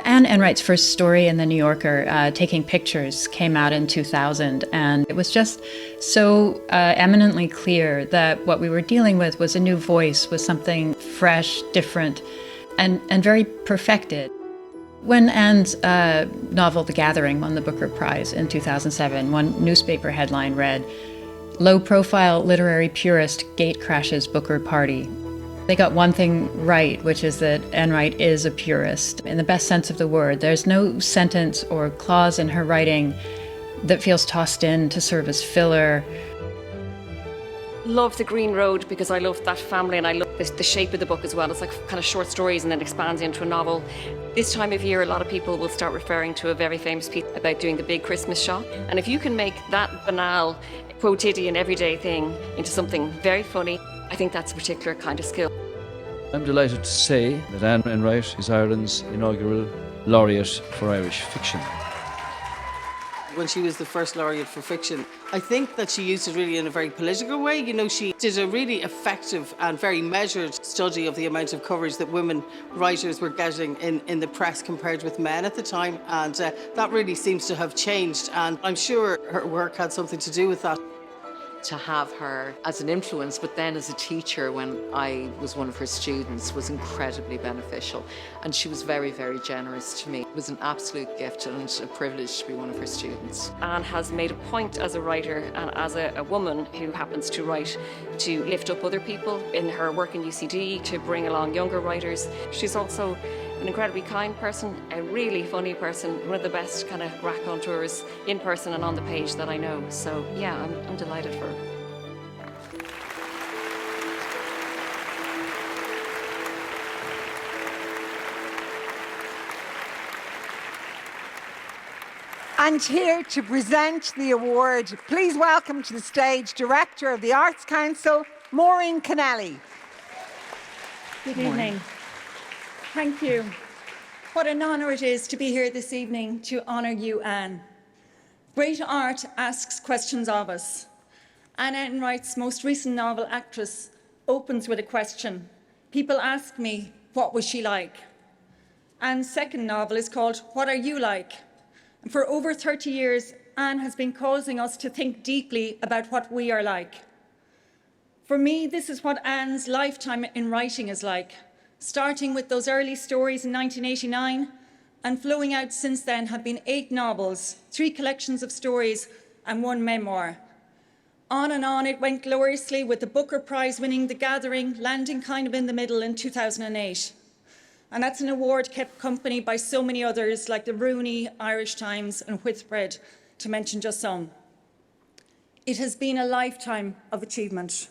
Anne Enright's first story in The New Yorker, Taking Pictures, came out in 2000, and it was just so eminently clear that what we were dealing with was a new voice, was something fresh, different, and very perfected. When Anne's novel The Gathering won the Booker Prize in 2007, one newspaper headline read, "Low-profile literary purist gatecrashes Booker party." They got one thing right, which is that Enright is a purist, in the best sense of the word. There's no sentence or clause in her writing that feels tossed in to serve as filler. Love The Green Road because I love that family, and I love the shape of the book as well. It's like kind of short stories and then expands into a novel. This time of year, a lot of people will start referring to a very famous piece about doing the big Christmas shop. And if you can make that banal, quotidian, everyday thing into something very funny, I think that's a particular kind of skill. I'm delighted to say that Anne Enright is Ireland's inaugural laureate for Irish fiction. When she was the first laureate for fiction, I think that she used it really in a very political way. You know, she did a really effective and very measured study of the amount of coverage that women writers were getting in the press compared with men at the time, and that really seems to have changed, and I'm sure her work had something to do with that. To have her as an influence, but then as a teacher when I was one of her students, was incredibly beneficial. And she was very, very generous to me. It was an absolute gift and a privilege to be one of her students. Anne has made a point as a writer and as a woman who happens to write to lift up other people in her work in UCD, to bring along younger writers. She's also an incredibly kind person, a really funny person, one of the best kind of raconteurs in person and on the page that I know. So yeah, I'm delighted for her. And here to present the award, please welcome to the stage Director of the Arts Council, Maureen Kennelly. Good evening. Thank you. What an honour it is to be here this evening to honour you, Anne. Great art asks questions of us. Anne Enright's most recent novel, Actress, opens with a question. People ask me, what was she like? Anne's second novel is called What Are You Like? And for over 30 years, Anne has been causing us to think deeply about what we are like. For me, this is what Anne's lifetime in writing is like. Starting with those early stories in 1989 and flowing out since then have been 8 novels, 3 collections of stories and 1 memoir. On and on it went gloriously, with the Booker Prize winning The Gathering, landing kind of in the middle in 2008. And that's an award kept company by so many others like the Rooney, Irish Times and Whitbread, to mention just some. It has been a lifetime of achievement.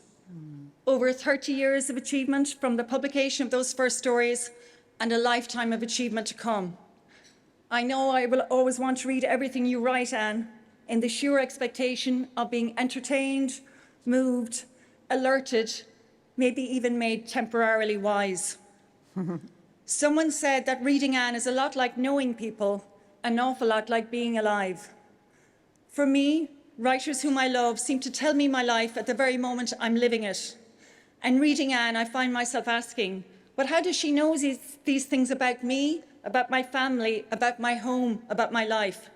Over 30 years of achievement from the publication of those first stories, and a lifetime of achievement to come. I know I will always want to read everything you write, Anne, in the sure expectation of being entertained, moved, alerted, maybe even made temporarily wise. Someone said that reading Anne is a lot like knowing people, an awful lot like being alive. For me, writers whom I love seem to tell me my life at the very moment I'm living it. And reading Anne, I find myself asking, but how does she know these things about me, about my family, about my home, about my life?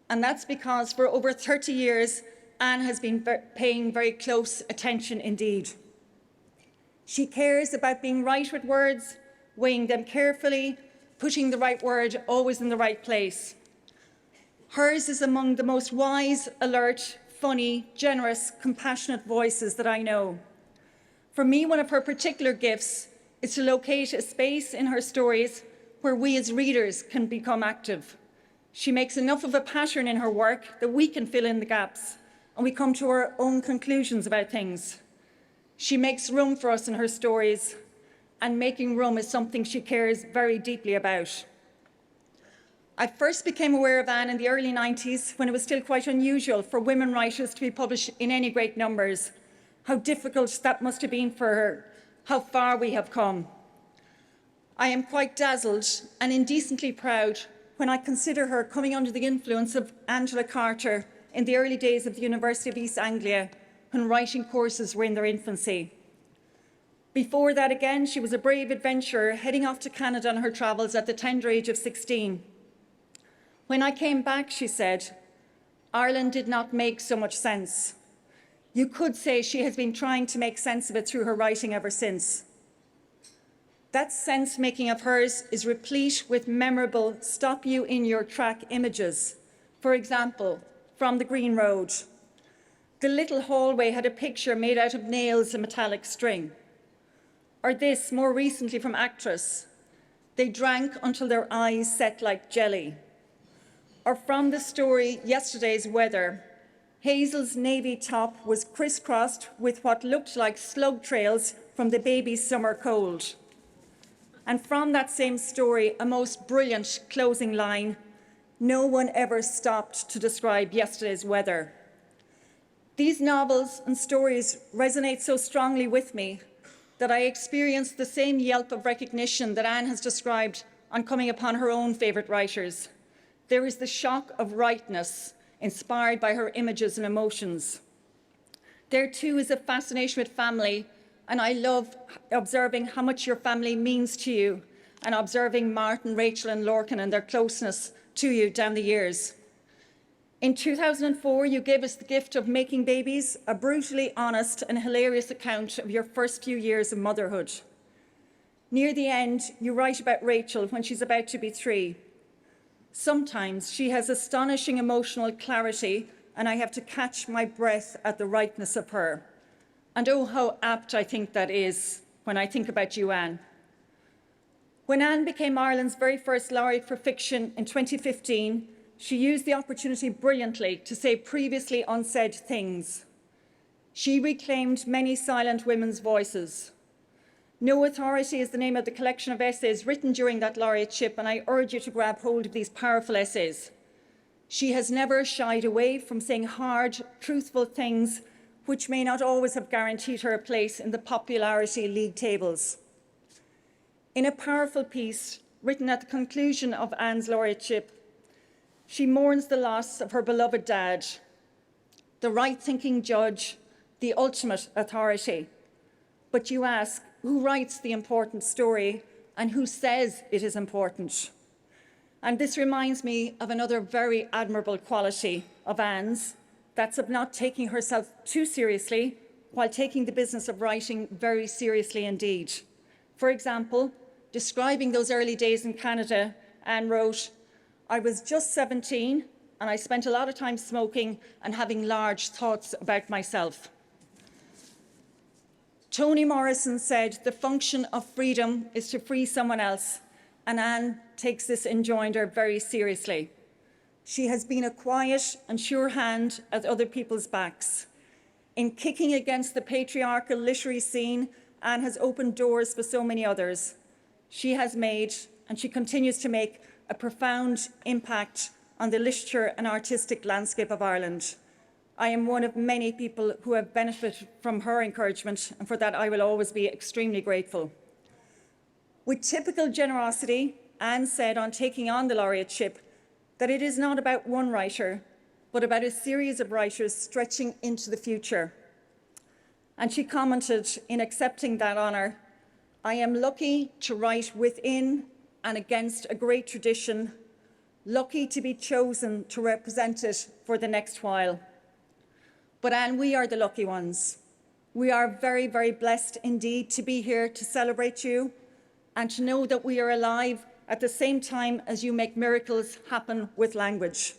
And that's because for over 30 years, Anne has been paying very close attention indeed. She cares about being right with words, weighing them carefully, putting the right word always in the right place. Hers is among the most wise, alert, funny, generous, compassionate voices that I know. For me, one of her particular gifts is to locate a space in her stories where we as readers can become active. She makes enough of a pattern in her work that we can fill in the gaps, and we come to our own conclusions about things. She makes room for us in her stories, and making room is something she cares very deeply about. I first became aware of Anne in the early 90s when it was still quite unusual for women writers to be published in any great numbers. How difficult that must have been for her, how far we have come. I am quite dazzled and indecently proud when I consider her coming under the influence of Angela Carter in the early days of the University of East Anglia, when writing courses were in their infancy. Before that again, she was a brave adventurer heading off to Canada on her travels at the tender age of 16. When I came back, she said, Ireland did not make so much sense. You could say she has been trying to make sense of it through her writing ever since. That sense-making of hers is replete with memorable stop-you-in-your-track images. For example, from the Green Road. The little hallway had a picture made out of nails and metallic string. Or this, more recently from Actress. They drank until their eyes set like jelly. Or from the story Yesterday's Weather, Hazel's navy top was crisscrossed with what looked like slug trails from the baby's summer cold. And from that same story, a most brilliant closing line, no one ever stopped to describe yesterday's weather. These novels and stories resonate so strongly with me that I experienced the same yelp of recognition that Anne has described on coming upon her own favourite writers. There is the shock of rightness inspired by her images and emotions. There too is a fascination with family, and I love observing how much your family means to you and observing Martin, Rachel and Lorcan and their closeness to you down the years. In 2004, you gave us the gift of Making Babies, a brutally honest and hilarious account of your first few years of motherhood. Near the end, you write about Rachel when she's about to be 3. Sometimes she has astonishing emotional clarity, and I have to catch my breath at the rightness of her. And oh, how apt I think that is when I think about you, Anne. When Anne became Ireland's very first laureate for fiction in 2015, she used the opportunity brilliantly to say previously unsaid things. She reclaimed many silent women's voices. No Authority is the name of the collection of essays written during that laureateship, and I urge you to grab hold of these powerful essays. She has never shied away from saying hard, truthful things which may not always have guaranteed her a place in the popularity league tables. In a powerful piece written at the conclusion of Anne's laureateship, she mourns the loss of her beloved dad, the right-thinking judge, the ultimate authority. But you ask, who writes the important story and who says it is important? And this reminds me of another very admirable quality of Anne's, that's of not taking herself too seriously while taking the business of writing very seriously indeed. For example, describing those early days in Canada, Anne wrote, I was just 17 and I spent a lot of time smoking and having large thoughts about myself. Toni Morrison said, the function of freedom is to free someone else, and Anne takes this enjoinder very seriously. She has been a quiet and sure hand at other people's backs. In kicking against the patriarchal literary scene, Anne has opened doors for so many others. She has made, and she continues to make, a profound impact on the literature and artistic landscape of Ireland. I am one of many people who have benefited from her encouragement, and for that I will always be extremely grateful. With typical generosity, Anne said on taking on the laureateship that it is not about one writer, but about a series of writers stretching into the future. And she commented in accepting that honour, "I am lucky to write within and against a great tradition, lucky to be chosen to represent it for the next while." But Anne, we are the lucky ones. We are very, very blessed indeed to be here to celebrate you and to know that we are alive at the same time as you make miracles happen with language.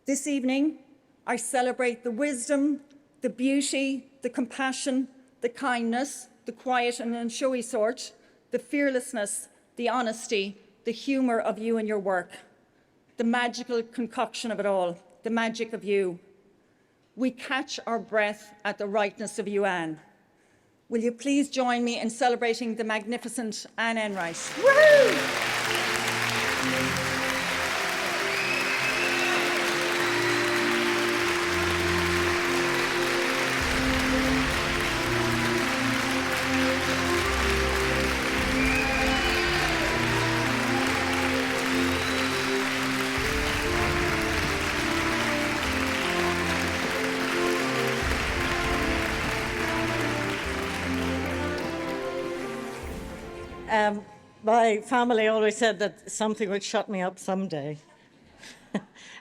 This evening, I celebrate the wisdom, the beauty, the compassion, the kindness, the quiet and unshowy sort, the fearlessness, the honesty, the humour of you and your work, the magical concoction of it all, the magic of you. We catch our breath at the rightness of you, Anne. Will you please join me in celebrating the magnificent Anne Enright? Woo! My family always said that something would shut me up someday.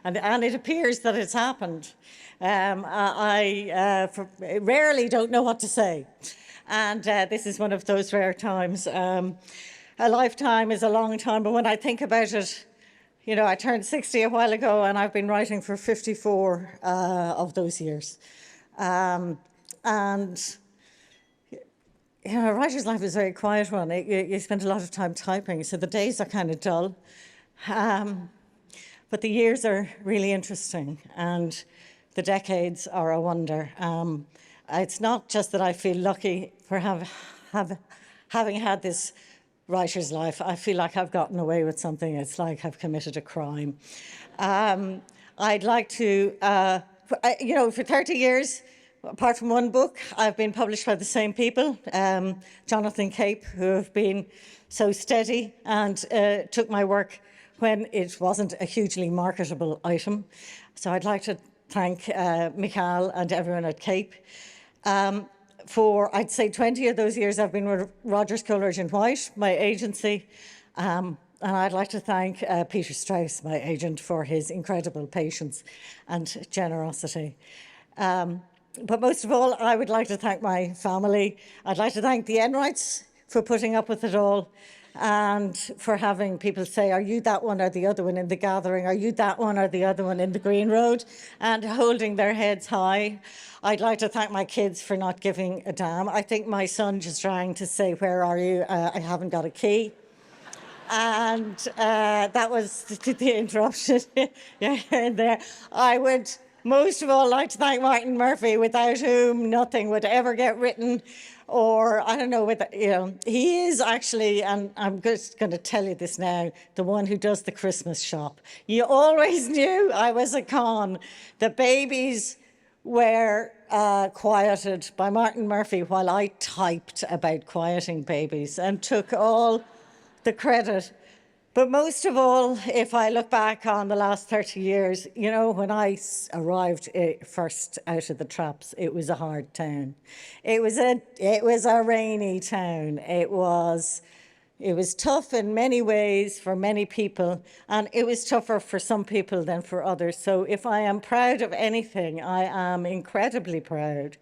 and it appears that it's happened. I rarely don't know what to say. And this is one of those rare times. A lifetime is a long time, but when I think about it, you know, I turned 60 a while ago and I've been writing for 54 of those years. And you know, a writer's life is a very quiet one. You spend a lot of time typing, so the days are kind of dull. But the years are really interesting, and the decades are a wonder. It's not just that I feel lucky for having had this writer's life. I feel like I've gotten away with something. It's like I've committed a crime. I'd like to, you know, for 30 years, apart from one book, I've been published by the same people, Jonathan Cape, who have been so steady and took my work when it wasn't a hugely marketable item. So I'd like to thank Michal and everyone at Cape. For, I'd say, 20 of those years, I've been with Rogers, Coleridge and White, my agency. And I'd like to thank Peter Strauss, my agent, for his incredible patience and generosity. But most of all, I would like to thank my family. I'd like to thank the Enrights for putting up with it all and for having people say, are you that one or the other one in the gathering? Are you that one or the other one in the Green Road? And holding their heads high. I'd like to thank my kids for not giving a damn. I think my son just rang to say, where are you? I haven't got a key. And that was the interruption in there. I would most of all like to thank Martin Murphy, without whom nothing would ever get written, or I don't know, he is actually, and I'm just going to tell you this now, the one who does the Christmas shop. You always knew I was a con. The babies were quieted by Martin Murphy while I typed about quieting babies and took all the credit. But most of all, if I look back on the last 30 years, you know, when I arrived first out of the traps, it was a hard town. It was a rainy town. It was tough in many ways for many people, and it was tougher for some people than for others. So if I am proud of anything, I am incredibly proud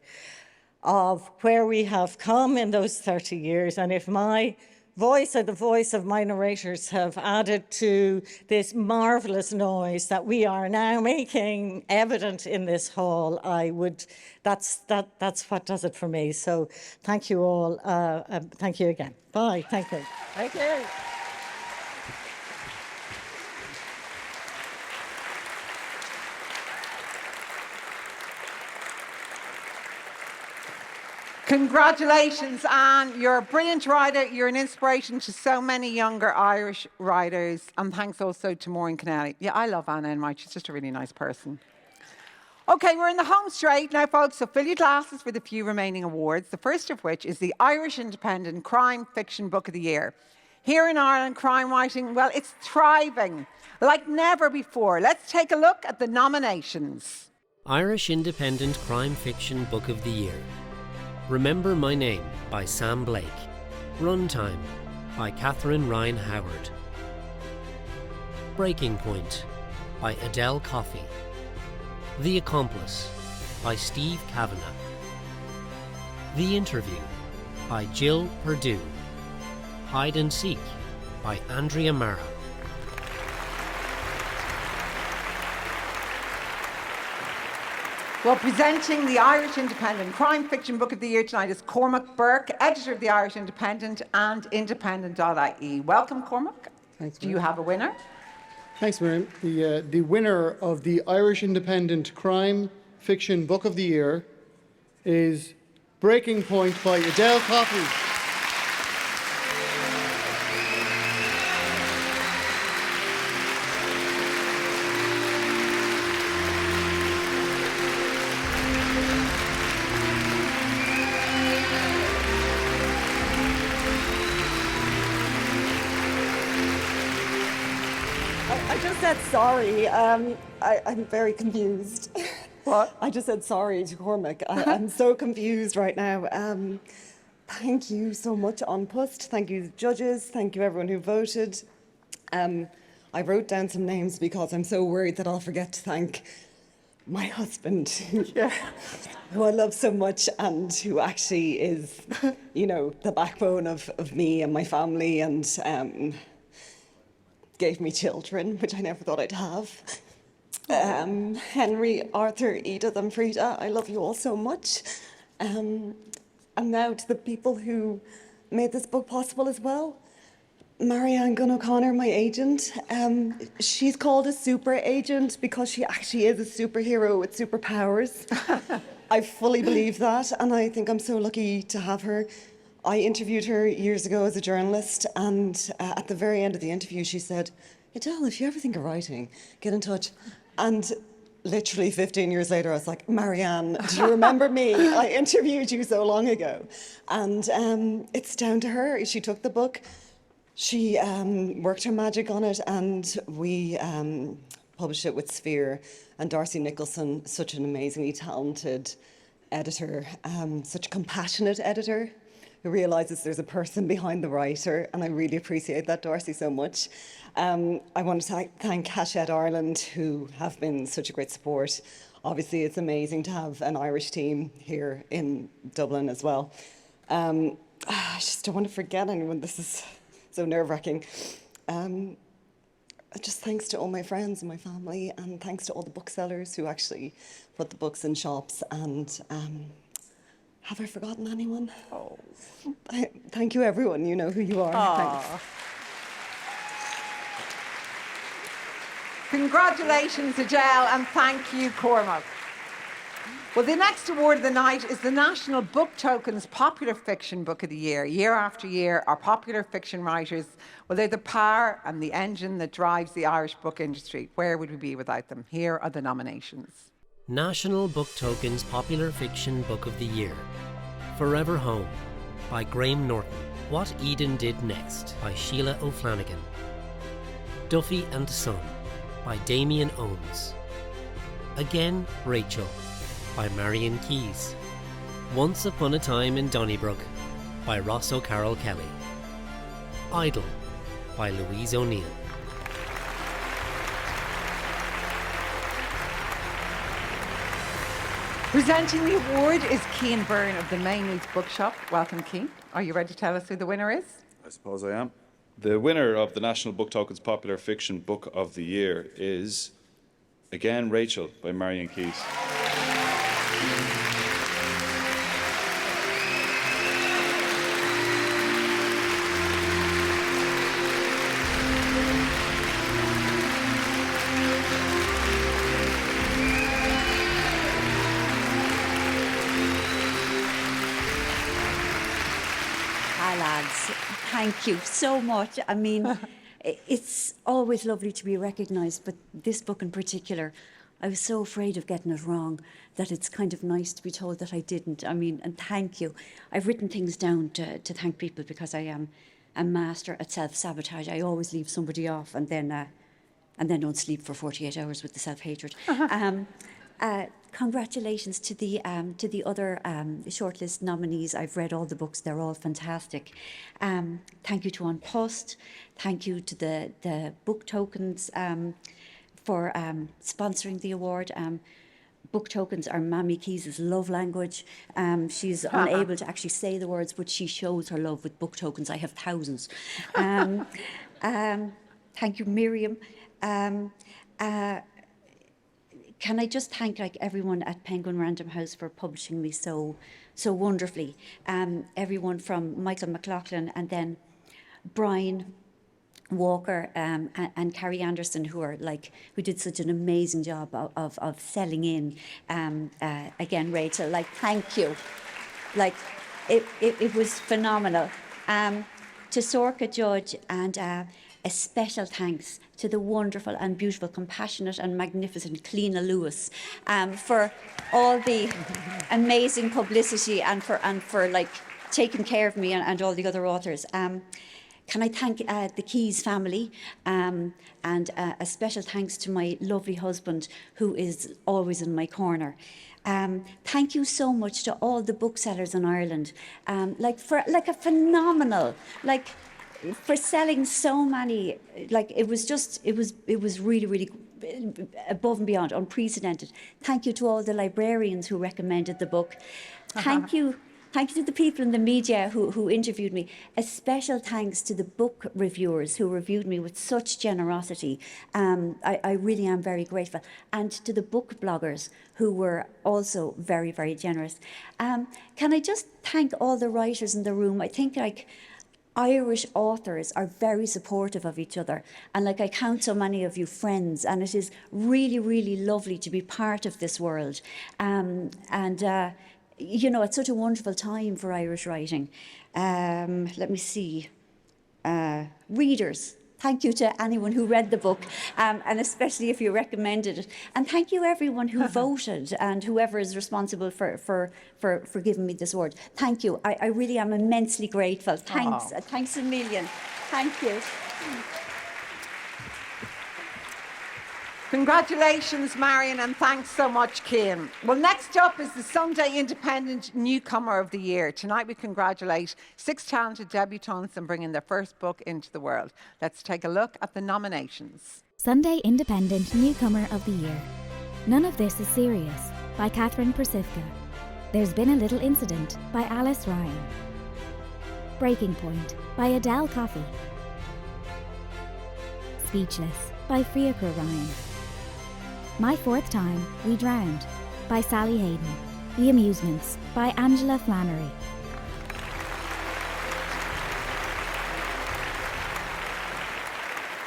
of where we have come in those 30 years. And if my voice or the voice of my narrators have added to this marvellous noise that we are now making evident in this hall, that's what does it for me. So thank you all. Thank you again. Bye. Thank you. Thank you. Congratulations, Anne. You're a brilliant writer. You're an inspiration to so many younger Irish writers. And thanks also to Maureen Kennelly. Yeah, I love Anne Enright. She's just a really nice person. Okay, we're in the home straight now, folks, so fill your glasses for the few remaining awards, the first of which is the Irish Independent Crime Fiction Book of the Year. Here in Ireland, crime writing, well, it's thriving like never before. Let's take a look at the nominations. Irish Independent Crime Fiction Book of the Year. Remember My Name by Sam Blake. Runtime by Catherine Ryan Howard. Breaking Point by Adele Coffey. The Accomplice by Steve Kavanagh. The Interview by Jill Perdue. Hide and Seek by Andrea Mara. Well, presenting the Irish Independent Crime Fiction Book of the Year tonight is Cormac Burke, editor of the Irish Independent and Independent.ie. Welcome, Cormac. Thanks, Do you have a winner? Thanks, Miriam. The winner of the Irish Independent Crime Fiction Book of the Year is Breaking Point by Adele Coffey. I just said sorry. I'm very confused. What? I just said sorry to Cormac. I'm so confused right now. Thank you so much, Unpust. Thank you, judges. Thank you, everyone who voted. I wrote down some names because I'm so worried that I'll forget to thank my husband, who I love so much and who actually is, the backbone of me and my family and gave me children, which I never thought I'd have. Henry, Arthur, Edith and Frida, I love you all so much. And now to the people who made this book possible as well. Marianne Gunn O'Connor, my agent. She's called a super agent because she actually is a superhero with superpowers. I fully believe that, and I think I'm so lucky to have her. I interviewed her years ago as a journalist, and at the very end of the interview, she said, Adele, if you ever think of writing, get in touch. And literally 15 years later, I was like, Marianne, do you remember me? I interviewed you so long ago. And it's down to her. She took the book, she worked her magic on it, and we published it with Sphere. And Darcy Nicholson, such an amazingly talented editor, such a compassionate editor, who realises there's a person behind the writer, and I really appreciate that, Darcy, so much. I want to thank Hachette Ireland, who have been such a great support. Obviously, it's amazing to have an Irish team here in Dublin as well. I just don't want to forget anyone. This is so nerve-wracking. Just thanks to all my friends and my family, and thanks to all the booksellers who actually put the books in shops. And have I forgotten anyone? Oh. Thank you, everyone. You know who you are. Thanks. Congratulations, Adele, and thank you, Cormac. Well, the next award of the night is the National Book Tokens Popular Fiction Book of the Year. Year after year, our popular fiction writers, well, they're the power and the engine that drives the Irish book industry. Where would we be without them? Here are the nominations. National Book Tokens Popular Fiction Book of the Year. Forever Home by Graham Norton. What Eden Did Next by Sheila O'Flanagan. Duffy and Son by Damien Owens. Again, Rachel by Marion Keyes. Once Upon a Time in Donnybrook by Ross O'Carroll Kelly. Idle by Louise O'Neill. Presenting the award is Cian Byrne of the Mainleys Bookshop. Welcome, Cian. Are you ready to tell us who the winner is? I suppose I am. The winner of the National Book Tokens Popular Fiction Book of the Year is Again Rachel by Marion Keyes. Hi, lads. Thank you so much. I mean, it's always lovely to be recognised, but this book in particular, I was so afraid of getting it wrong that it's kind of nice to be told that I didn't. I mean, and thank you. I've written things down to thank people because I am a master at self-sabotage. I always leave somebody off and then don't sleep for 48 hours with the self-hatred. Congratulations to the other shortlist nominees. I've read all the books; they're all fantastic. Thank you to An Post. Thank you to the book tokens for sponsoring the award. Book tokens are Mammy Keys' love language. She's unable to actually say the words, but she shows her love with book tokens. I have thousands. Thank you, Miriam. Can I just thank everyone at Penguin Random House for publishing me so wonderfully. Everyone from Michael McLaughlin and then Brian Walker and Carrie Anderson, who did such an amazing job of selling in. Again, Rachel, thank you. It was phenomenal. To Sorka Judge and a special thanks to the wonderful and beautiful, compassionate and magnificent Cleena Lewis for all the amazing publicity and for taking care of me and all the other authors. Can I thank the Keys family and a special thanks to my lovely husband who is always in my corner. Thank you so much to all the booksellers in Ireland, for a phenomenal, for selling so many, it was really, really above and beyond, unprecedented. Thank you to all the librarians who recommended the book. Thank you to the people in the media who interviewed me. A special thanks to the book reviewers who reviewed me with such generosity. I really am very grateful. And to the book bloggers who were also very, very generous. Can I just thank all the writers in the room? I think Irish authors are very supportive of each other. And I count so many of you friends. And it is really, really lovely to be part of this world. It's such a wonderful time for Irish writing. Let me see. Readers, thank you to anyone who read the book, and especially if you recommended it. And thank you everyone who voted and whoever is responsible for giving me this award. Thank you. I really am immensely grateful. Thanks. Thanks a million. Thank you. Congratulations, Marion, and thanks so much, Cian. Well, next up is the Sunday Independent Newcomer of the Year. Tonight we congratulate 6 talented debutantes in bringing their first book into the world. Let's take a look at the nominations. Sunday Independent Newcomer of the Year. None of This Is Serious by Catherine Persifka. There's Been a Little Incident by Alice Ryan. Breaking Point by Adele Coffey. Speechless by Fiachra Ryan. My Fourth Time, We Drowned by Sally Hayden. The Amusements by Angela Flannery.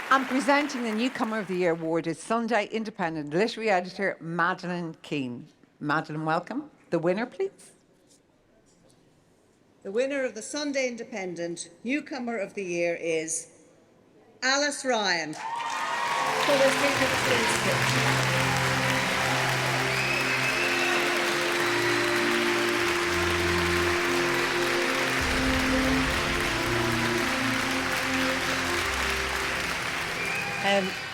And presenting the Newcomer of the Year award is Sunday Independent literary editor Madeleine Keane. Madeleine, welcome. The winner, please. The winner of the Sunday Independent Newcomer of the Year is Alice Ryan. So let's take her to the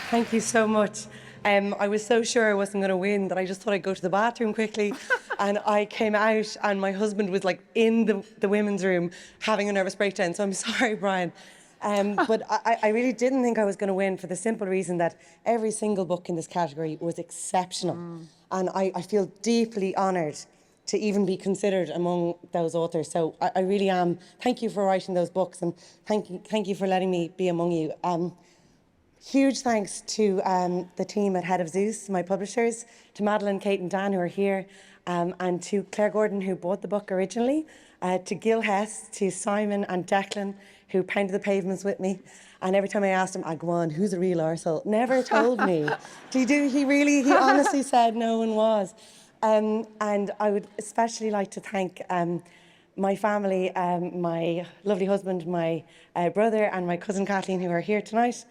Thank you so much. I was so sure I wasn't going to win that I just thought I'd go to the bathroom quickly. And I came out and my husband was in the women's room having a nervous breakdown. So I'm sorry, Brian. But I really didn't think I was going to win for the simple reason that every single book in this category was exceptional. And I feel deeply honoured to even be considered among those authors. So I really am. Thank you for writing those books and thank you for letting me be among you. Huge thanks to the team at Head of Zeus, my publishers, to Madeleine, Kate and Dan who are here, and to Claire Gordon who bought the book originally, to Gil Hess, to Simon and Declan who pounded the pavements with me. And every time I asked him, go on, who's a real arsehole? Never told me. He honestly said no one was. And I would especially like to thank my family, my lovely husband, my brother and my cousin Kathleen who are here tonight.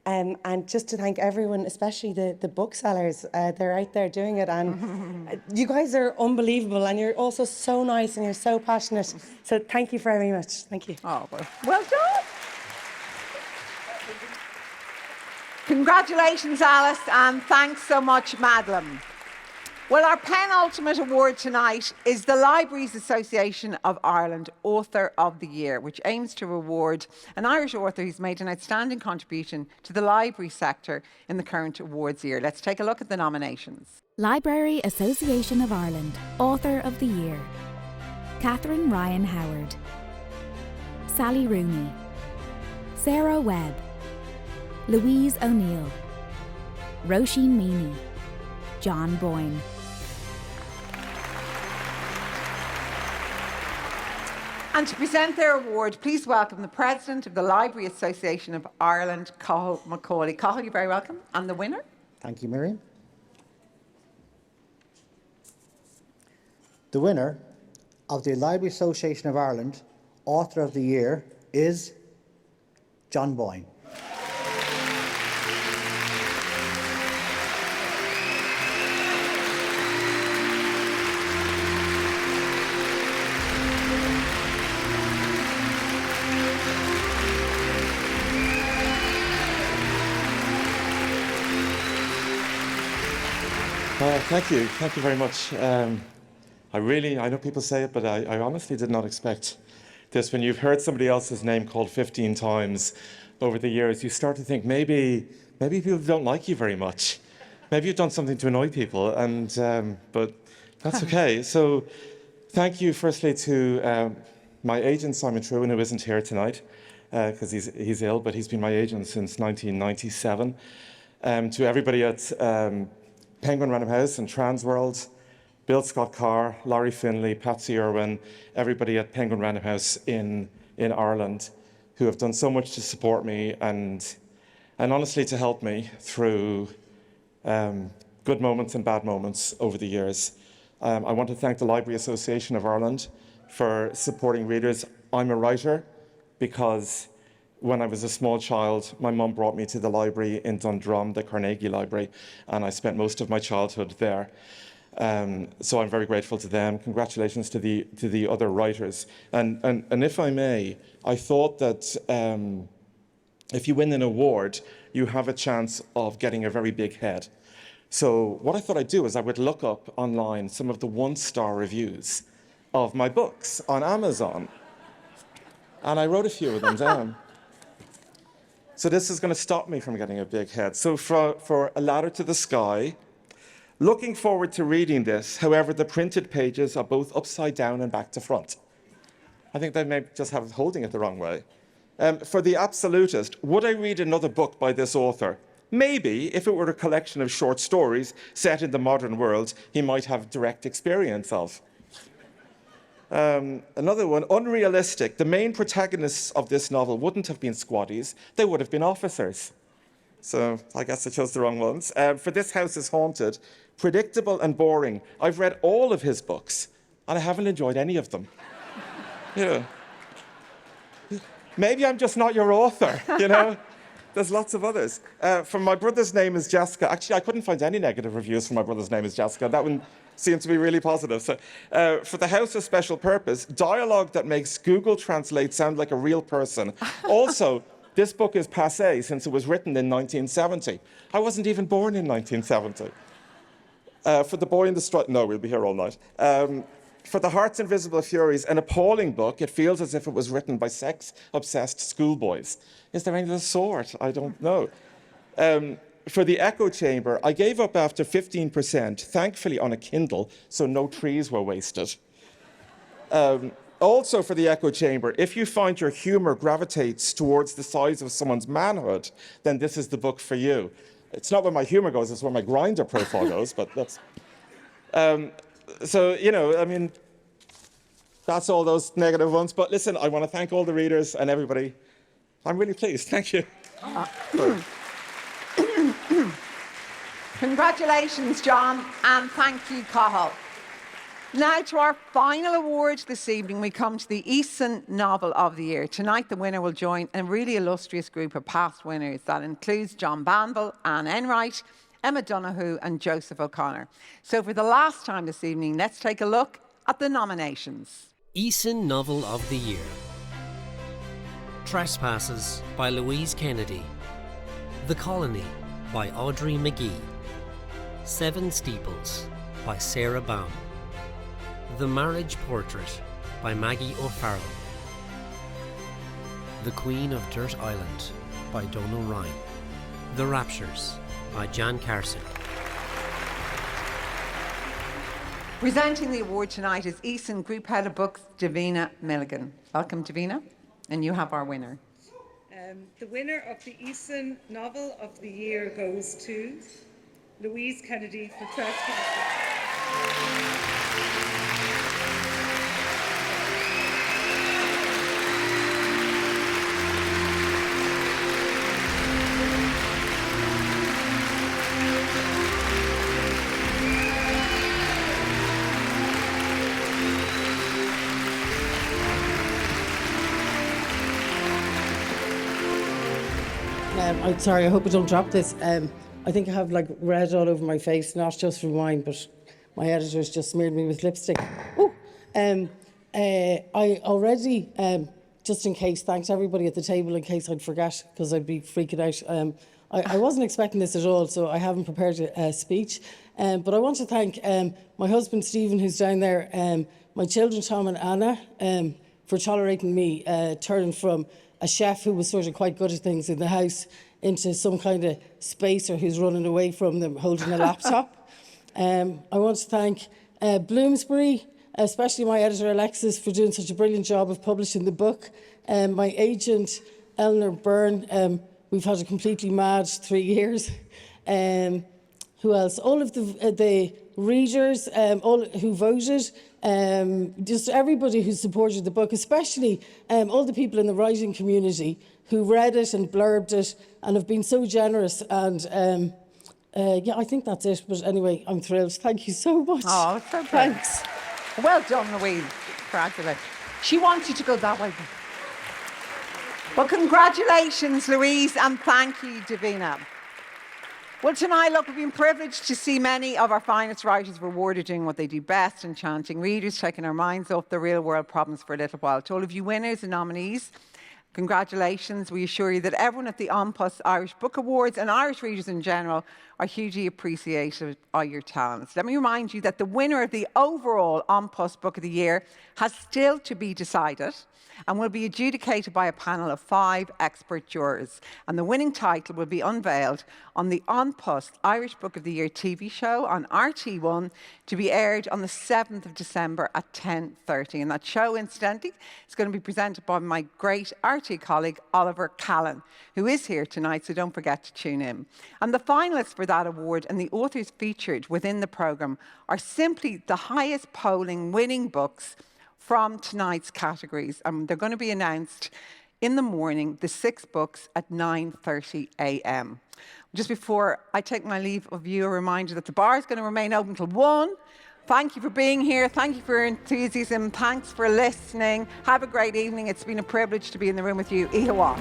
And just to thank everyone, especially the booksellers. They're out there doing it, and you guys are unbelievable, and you're also so nice and you're so passionate. So thank you very much. Thank you. Oh, well done. Congratulations, Alice, and thanks so much, Madeline. Well, our penultimate award tonight is the Libraries Association of Ireland Author of the Year, which aims to reward an Irish author who's made an outstanding contribution to the library sector in the current awards year. Let's take a look at the nominations. Library Association of Ireland Author of the Year: Catherine Ryan Howard, Sally Rooney, Sarah Webb, Louise O'Neill, Roisin Meany, John Boyne. And to present their award, please welcome the President of the Library Association of Ireland, Cathal Macaulay. Cathal, you're very welcome. And the winner? Thank you, Miriam. The winner of the Library Association of Ireland Author of the Year is John Boyne. Thank you very much. I know people say it, but I honestly did not expect this. When you've heard somebody else's name called 15 times over the years, you start to think maybe people don't like you very much. Maybe you've done something to annoy people, but that's okay. So thank you firstly to my agent, Simon Trewin, who isn't here tonight because he's ill, but he's been my agent since 1997. To everybody at Penguin Random House and Transworld, Bill Scott Carr, Laurie Finlay, Patsy Irwin, everybody at Penguin Random House in Ireland who have done so much to support me and honestly to help me through good moments and bad moments over the years. I want to thank the Library Association of Ireland for supporting readers. I'm a writer because when I was a small child, my mum brought me to the library in Dundrum, the Carnegie Library, and I spent most of my childhood there. So I'm very grateful to them. Congratulations to the other writers. And if I may, I thought that if you win an award, you have a chance of getting a very big head. So what I thought I'd do is I would look up online some of the one-star reviews of my books on Amazon. And I wrote a few of them down. So this is going to stop me from getting a big head. So for A Ladder to the Sky, looking forward to reading this. However, the printed pages are both upside down and back to front. I think they may just have holding it the wrong way. For The Absolutist, would I read another book by this author? Maybe, if it were a collection of short stories set in the modern world he might have direct experience of. Another one, Unrealistic. The main protagonists of this novel wouldn't have been squaddies, they would have been officers. So I guess I chose the wrong ones. For This House is Haunted, predictable and boring. I've read all of his books, and I haven't enjoyed any of them. Yeah. Maybe I'm just not your author, you know? There's lots of others. For My Brother's Name is Jessica. Actually, I couldn't find any negative reviews for My Brother's Name is Jessica. That one seemed to be really positive. So, for The House of Special Purpose, dialogue that makes Google Translate sound like a real person. Also, this book is passé since it was written in 1970. I wasn't even born in 1970. For The Boy in the Striped... No, we'll be here all night. For The Heart's Invisible Furies, an appalling book. It feels as if it was written by sex-obsessed schoolboys. Is there any of the sort? I don't know. For The Echo Chamber, I gave up after 15%, thankfully on a Kindle, so no trees were wasted. Also for The Echo Chamber, if you find your humour gravitates towards the size of someone's manhood, then this is the book for you. It's not where my humour goes, it's where my Grindr profile goes, but that's... So, you know, I mean, that's all those negative ones. But listen, I want to thank all the readers and everybody. I'm really pleased. Thank you. Congratulations, John, and thank you, Cathal. Now to our final award this evening, we come to the Eason Novel of the Year. Tonight the winner will join a really illustrious group of past winners that includes John Banville, Anne Enright, Emma Donoghue and Joseph O'Connor. So for the last time this evening, let's take a look at the nominations. Eason Novel of the Year. Trespasses by Louise Kennedy. The Colony by Audrey McGee. Seven Steeples by Sarah Baum. The Marriage Portrait by Maggie O'Farrell. The Queen of Dirt Island by Donal Ryan. The Raptures by Jan Carson. Presenting the award tonight is Eason Group Head of Books, Davina Milligan. Welcome, Davina. And you have our winner. The winner of the Eason Novel of the Year goes to Louise Kennedy for Trespasses. I'm sorry, I hope I don't drop this. I think I have like red all over my face, not just from wine, but my editors just smeared me with lipstick. Oh, I already, just in case, thanked everybody at the table in case I'd forget, because I'd be freaking out. I wasn't expecting this at all, so I haven't prepared a speech. But I want to thank my husband, Stephen, who's down there, my children, Tom and Anna, for tolerating me turning from a chef who was sort of quite good at things in the house into some kind of spacer who's running away from them holding a laptop. I want to thank Bloomsbury, especially my editor Alexis, for doing such a brilliant job of publishing the book. My agent Eleanor Byrne, we've had a completely mad 3 years. Who else? All of the readers, all who voted, just everybody who supported the book, especially all the people in the writing community who read it and blurbed it and have been so generous. And yeah, I think that's it. But anyway, I'm thrilled. Thank you so much. Oh, so good. Thanks. Well done, Louise. Congratulations. She wants you to go that way. Well, congratulations, Louise, and thank you, Davina. Well, tonight, look, we've been privileged to see many of our finest writers rewarded doing what they do best, enchanting readers, taking our minds off the real-world problems for a little while. To all of you winners and nominees, congratulations. We assure you that everyone at the ONPUS Irish Book Awards and Irish readers in general are hugely appreciative of your talents. Let me remind you that the winner of the overall ONPUS Book of the Year has still to be decided and will be adjudicated by a panel of 5 expert jurors. And the winning title will be unveiled on the ONPUS Irish Book of the Year TV show on RT1 to be aired on the 7th of December at 10:30. And that show, incidentally, is going to be presented by my great RT colleague, Oliver Callan, who is here tonight, so don't forget to tune in. And the finalists for that award and the authors featured within the programme are simply the highest polling winning books from tonight's categories. They're going to be announced in the morning, the 6 books at 9:30 a.m. Just before I take my leave of you, a reminder that the bar is going to remain open until 1. Thank you for being here. Thank you for your enthusiasm. Thanks for listening. Have a great evening. It's been a privilege to be in the room with you. Ihawa.